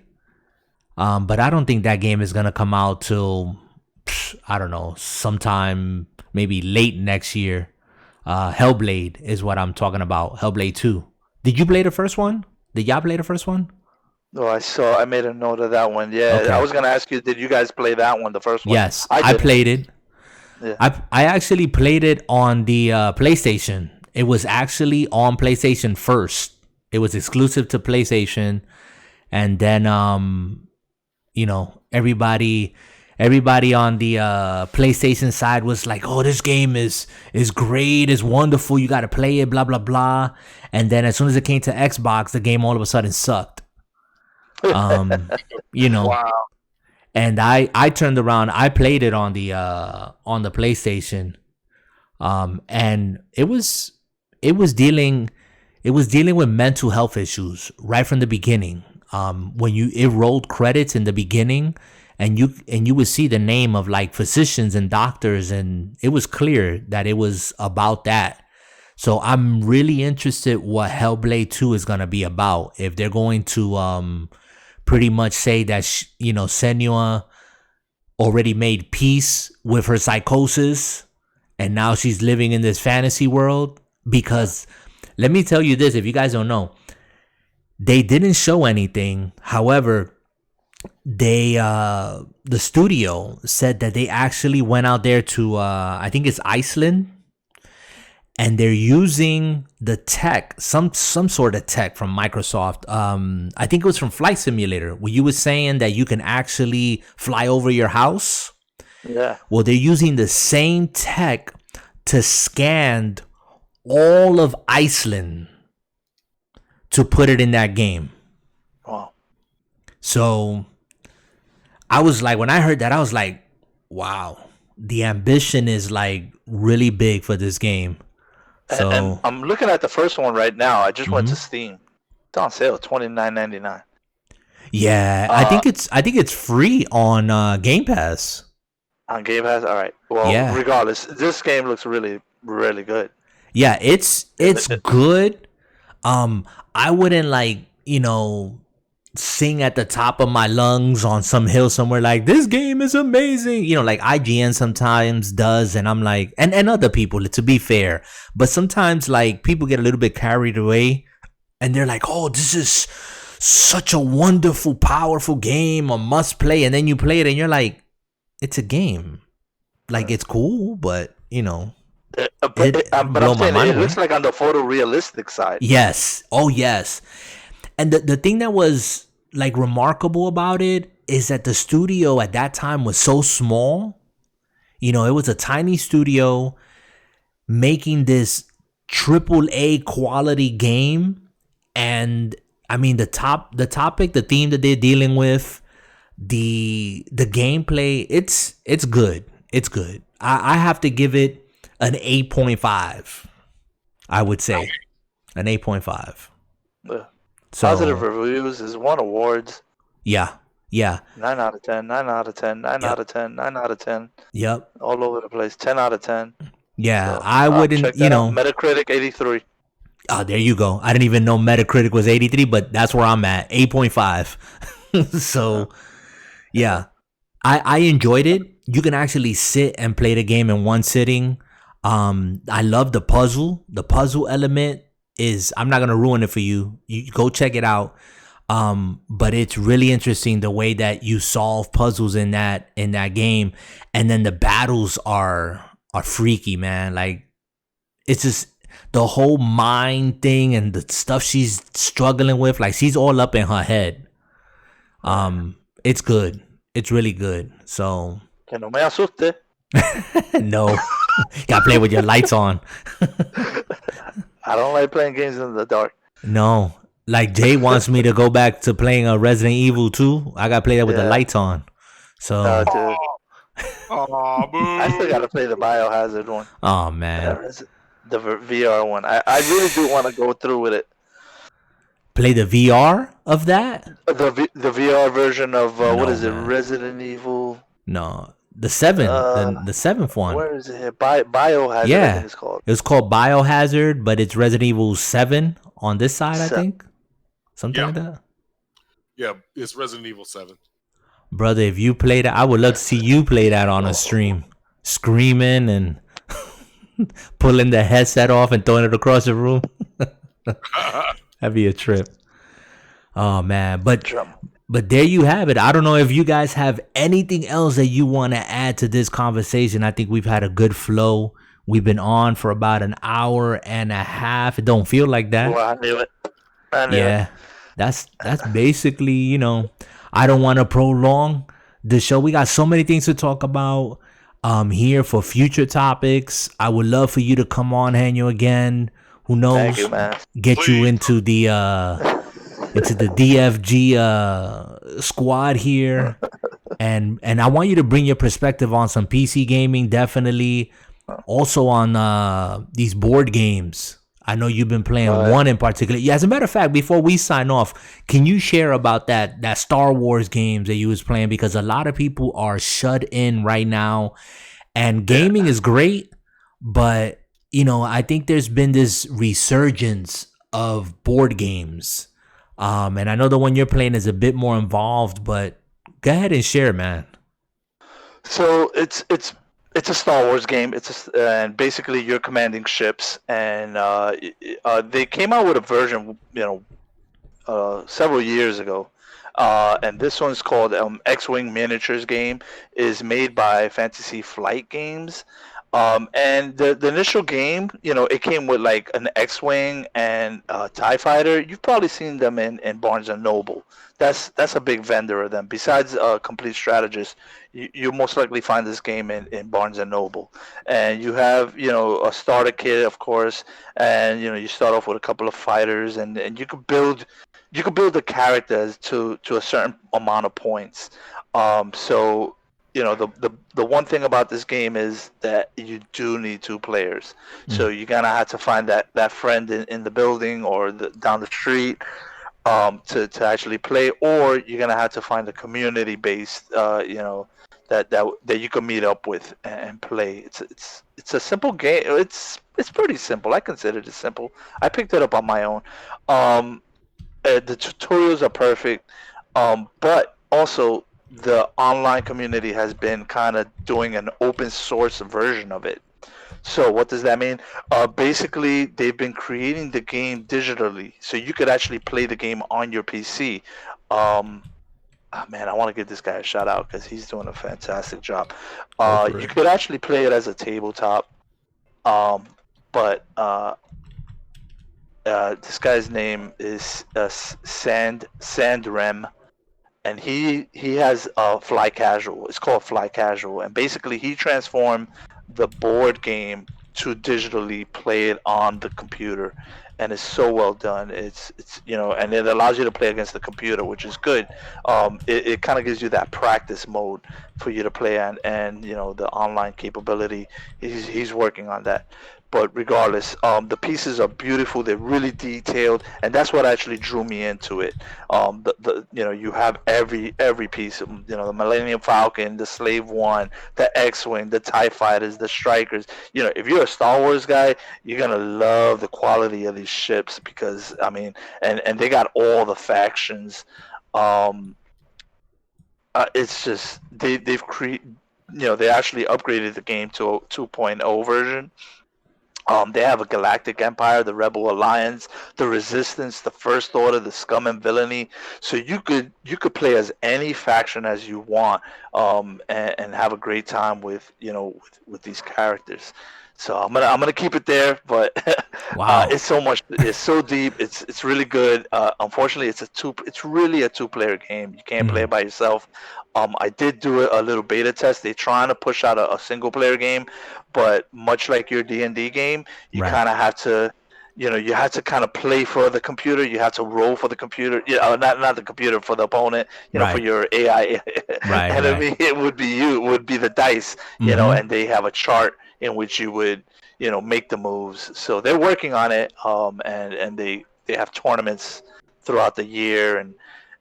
Speaker 1: But I don't think that game is going to come out till, I don't know, sometime maybe late next year. Hellblade is what I'm talking about. Hellblade 2. Did you play the first one? Did y'all play the first one?
Speaker 3: Oh, I made a note of that one. Yeah, okay. I was going to ask you, did you guys play that one, the first one?
Speaker 1: Yes, I played it. Yeah. I actually played it on the PlayStation. It was actually on PlayStation first. It was exclusive to PlayStation. And then, you know, everybody on the PlayStation side was like, oh, this game is great, is wonderful, you got to play it, blah, blah, blah. And then as soon as it came to Xbox, the game all of a sudden sucked. You know. Wow. And I turned around, I played it on the PlayStation. And it was dealing with mental health issues right from the beginning. When it rolled credits in the beginning, and you would see the name of like physicians and doctors, and it was clear that it was about that. So I'm really interested what Hellblade 2 is going to be about. If they're going to pretty much say that Senua already made peace with her psychosis and now she's living in this fantasy world. Because let me tell you this, if you guys don't know, they didn't show anything. However, the studio said that they actually went out there to I think it's Iceland, and they're using the tech, some sort of tech from Microsoft. I think it was from Flight Simulator, where you were saying that you can actually fly over your house.
Speaker 3: Yeah.
Speaker 1: Well, they're using the same tech to scan all of Iceland to put it in that game.
Speaker 3: Wow.
Speaker 1: So I was like, when I heard that, I was like, wow, the ambition is like really big for this game. So
Speaker 3: and I'm looking at the first one right now. I just went to Steam. It's on sale, $29.99.
Speaker 1: Yeah, I think it's free on Game Pass.
Speaker 3: On Game Pass, all right. Well, regardless, this game looks really, really good.
Speaker 1: Yeah, it's good. I wouldn't sing at the top of my lungs on some hill somewhere like, this game is amazing, like IGN sometimes does, and I'm like, and other people, to be fair, but sometimes like people get a little bit carried away and they're like, oh, this is such a wonderful, powerful game, a must play, and then you play it and you're like, it's a game, like it's cool, but
Speaker 3: but I'm saying it looks like on the photorealistic side.
Speaker 1: Yes. Oh, yes. And the thing that was like remarkable about it is that the studio at that time was so small. It was a tiny studio making this AAA quality game. And I mean, the topic, the theme that they're dealing with, the gameplay, it's good. It's good. I have to give it an 8.5. I would say an 8.5.
Speaker 3: Yeah. So, positive reviews, has won awards.
Speaker 1: Yeah. 9
Speaker 3: out of 10, 9 out of 10, 9 out of 10, 9 out of 10.
Speaker 1: Yep.
Speaker 3: All over the place, 10 out of 10.
Speaker 1: Yeah, so, I wouldn't,
Speaker 3: Metacritic 83.
Speaker 1: Oh, there you go. I didn't even know Metacritic was 83, but that's where I'm at, 8.5. So, yeah, I enjoyed it. You can actually sit and play the game in one sitting. I love the puzzle. The puzzle element is, I'm not going to ruin it for you. You go check it out. But it's really interesting the way that you solve puzzles in that game, and then the battles are freaky, man. Like, it's just the whole mind thing and the stuff she's struggling with. Like, she's all up in her head. It's good. It's really good. So
Speaker 3: Que no me asuste.
Speaker 1: no, gotta play with your lights on.
Speaker 3: I don't like playing games in the dark.
Speaker 1: No, like Jay wants me to go back to playing a Resident Evil 2. I gotta play that with the lights on. So,
Speaker 3: dude.
Speaker 2: Oh, boo.
Speaker 3: I still gotta play the Biohazard one.
Speaker 1: Oh man,
Speaker 3: the VR one. I really do want to go through with it.
Speaker 1: Play the VR of that?
Speaker 3: The VR version of what is it? Resident Evil?
Speaker 1: No, the 7, the 7th one.
Speaker 3: Where is it? Biohazard.
Speaker 1: Yeah,
Speaker 3: I think it's called.
Speaker 1: It was called Biohazard, but it's Resident Evil 7 on this side, I think. Something like that.
Speaker 2: Yeah, it's Resident Evil 7.
Speaker 1: Brother, if you play that, I would love to see you play that on a stream, screaming and pulling the headset off and throwing it across the room. That'd be a trip. Oh man, but there you have it. I don't know if you guys have anything else that you want to add to this conversation. I think we've had a good flow. We've been on for about an hour and a half. It don't feel like that.
Speaker 3: Well, I knew it.
Speaker 1: That's basically, you know, I don't want to prolong the show. We got so many things to talk about here for future topics. I would love for you to come on, Henyo, again. Who knows?
Speaker 3: Thank you, man.
Speaker 1: Get you into the DFG squad here, and I want you to bring your perspective on some PC gaming, definitely. Also on these board games. I know you've been playing one in particular. Yeah, as a matter of fact, before we sign off, can you share about that Star Wars games that you was playing? Because a lot of people are shut in right now, and gaming is great, but you know, I think there's been this resurgence of board games. And I know the one you're playing is a bit more involved, but go ahead and share, man.
Speaker 3: So it's a Star Wars game. And basically you're commanding ships, and they came out with a version, several years ago. And this one's called X-Wing Miniatures game. Is made by Fantasy Flight Games. And the initial game, it came with like an X-Wing and a TIE Fighter. You've probably seen them in Barnes & Noble. That's a big vendor of them. Besides Complete Strategist, you most likely find this game in Barnes & Noble. And you have, a starter kit, of course, and, you start off with a couple of fighters, and you could build the characters to a certain amount of points. So the one thing about this game is that you do need two players. So you're gonna have to find that friend in the building or down the street to actually play, or you're gonna have to find a community based that you can meet up with and play. It's a simple game. It's pretty simple. I consider it simple. I picked it up on my own. The tutorials are perfect, but also the online community has been kind of doing an open source version of it. So what does that mean? Basically, they've been creating the game digitally, so you could actually play the game on your PC. Man, I want to give this guy a shout out because he's doing a fantastic job. You could actually play it as a tabletop, but this guy's name is Sandrem. And he has Fly Casual. It's called Fly Casual, and basically he transformed the board game to digitally play it on the computer, and it's so well done. It's and it allows you to play against the computer, which is good. It kind of gives you that practice mode for you to play on, and the online capability. He's working on that. But regardless, the pieces are beautiful. They're really detailed, and that's what actually drew me into it. You have every piece. The Millennium Falcon, the Slave One, the X-Wing, the TIE Fighters, the Strikers. If you're a Star Wars guy, you're gonna love the quality of these ships because and they got all the factions. It's just they've created. They actually upgraded the game to a 2.0 version. They have a galactic empire, the Rebel Alliance, the Resistance, the First Order, the Scum and Villainy. So you could play as any faction as you want, and have a great time with with these characters. So I'm gonna keep it there, but
Speaker 1: Wow.
Speaker 3: it's so much, it's so deep, it's really good. Unfortunately, it's really a two-player game. You can't play
Speaker 1: Mhm.
Speaker 3: it by yourself. I did do a little beta test. They're trying to push out a single-player game, but much like your D&D game, you
Speaker 1: Right.
Speaker 3: kind of have to, you have to kind of play for the computer. You have to roll for the computer. Not the computer, for the opponent. For
Speaker 1: Right.
Speaker 3: your AI
Speaker 1: Right. Right.
Speaker 3: enemy, it would be you. It would be the dice.
Speaker 1: Mm-hmm.
Speaker 3: And they have a chart in which you would, make the moves. So they're working on it. And they have tournaments throughout the year, and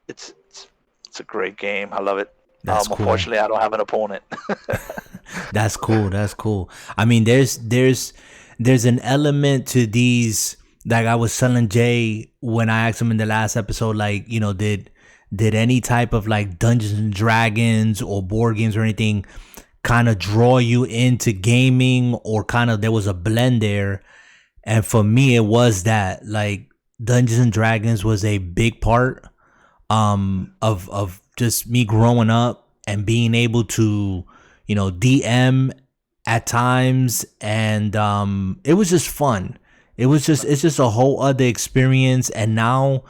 Speaker 3: it's a great game. I love it.
Speaker 1: That's cool.
Speaker 3: Unfortunately, I don't have an opponent.
Speaker 1: That's cool. That's cool. I mean, there's an element to these. Like I was telling Jay when I asked him in the last episode, like, did any type of like Dungeons and Dragons or board games or anything kind of draw you into gaming, or kind of there was a blend there? And for me, it was that, like, Dungeons and Dragons was a big part of just me growing up and being able to, DM at times, and it was just fun. It's just a whole other experience. And now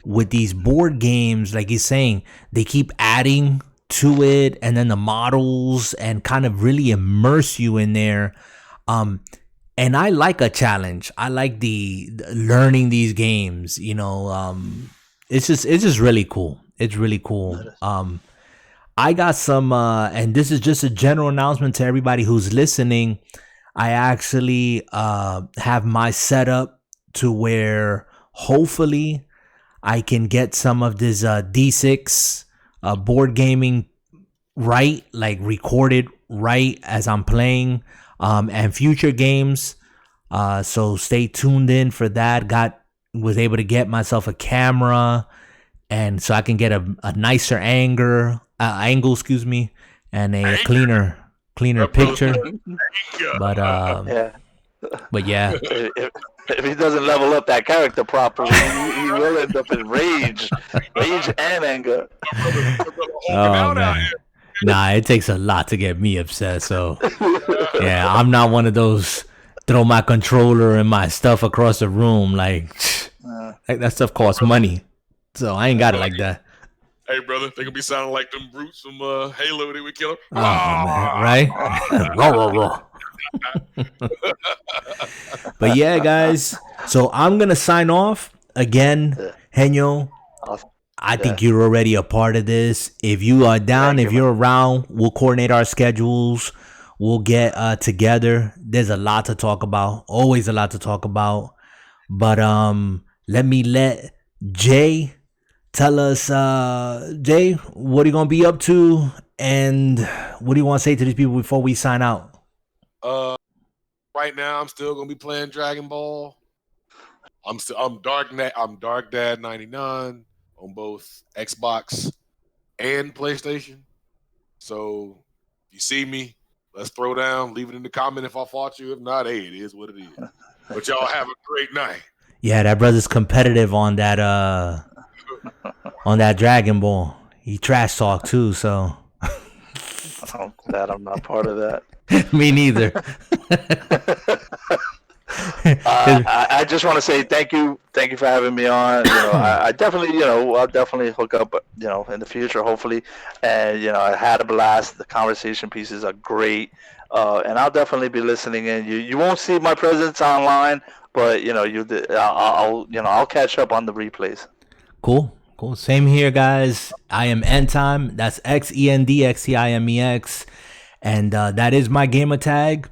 Speaker 1: with these board games, like he's saying, they keep adding to it, and then the models, and kind of really immerse you in there. And I like a challenge. I like the learning these games. It's just really cool. It's really cool. I got some, and this is just a general announcement to everybody who's listening. I actually have my setup to where hopefully I can get some of this D6 board gaming right, like recorded right as I'm playing, and future games. So stay tuned in for that. Was able to get myself a camera, and so I can get a nicer angle, excuse me, and a cleaner picture. But
Speaker 3: Yeah.
Speaker 1: but yeah,
Speaker 3: If he doesn't level up that character properly, he will end up in rage and anger.
Speaker 1: oh man, nah, it takes a lot to get me upset. So yeah, I'm not one of those throw my controller and my stuff across the room. Like that stuff costs money, so I ain't got it like that.
Speaker 2: Hey, brother, they gonna be sounding like them brutes from Halo that we killed.
Speaker 1: Oh man, right? But yeah, guys. So I'm gonna sign off again, Henyo.
Speaker 3: Awesome.
Speaker 1: I think you're already a part of this. If you are down, if you're around, we'll coordinate our schedules. We'll get together. There's a lot to talk about. Always a lot to talk about. But let Jay tell us, Jay, what are you gonna be up to, and what do you want to say to these people before we sign out?
Speaker 2: Right now I'm still gonna be playing Dragon Ball. I'm Dark Dad 99 on both Xbox and PlayStation. So if you see me, let's throw down. Leave it in the comment if I fought you. If not, hey, it is what it is. But y'all have a great night.
Speaker 1: Yeah, that brother's competitive on that Dragon Ball. He trash talk too, so
Speaker 3: I'm glad I'm not part of that.
Speaker 1: Me neither.
Speaker 3: I just want to say thank you for having me on. I definitely, I'll definitely hook up, in the future, hopefully. And I had a blast. The conversation pieces are great, and I'll definitely be listening in. You won't see my presence online, but I'll catch up on the replays.
Speaker 1: Cool. Same here, guys. I am Endtime. That's XENDXTIMEX, and that is my gamer tag.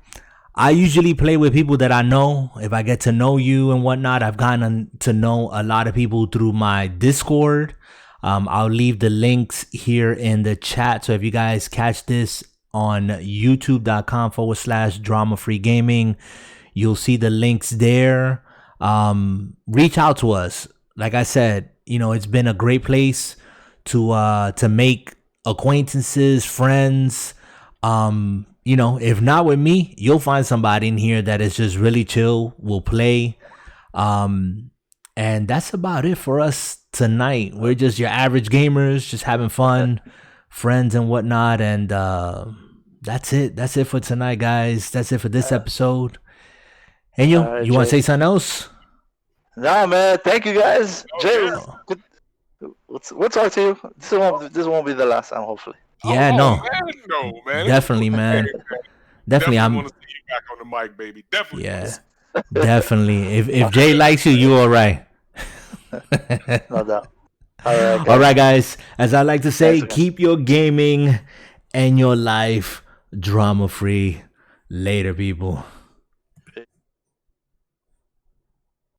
Speaker 1: I usually play with people that I know. If I get to know you and whatnot, I've gotten to know a lot of people through my Discord. I'll leave the links here in the chat. So if you guys catch this on youtube.com/drama free gaming, you'll see the links there. Reach out to us. Like I said, it's been a great place to make acquaintances, friends, you know, if not with me, you'll find somebody in here that is just really chill, will play. And that's about it for us tonight. We're just your average gamers, just having fun, friends and whatnot. And that's it. That's it for tonight, guys. That's it for this episode. And you want to say something else?
Speaker 3: Nah, man. Thank you, guys. Jay, we'll talk to you. This won't be the last time, hopefully.
Speaker 1: Yeah,
Speaker 2: man.
Speaker 1: Definitely, man. Definitely,
Speaker 2: I'm want to see you back on the mic, baby. Definitely.
Speaker 1: Yeah, definitely. If Jay likes you, you all right.
Speaker 3: No doubt.
Speaker 1: All right, guys. As I like to say, keep your gaming and your life drama free. Later, people.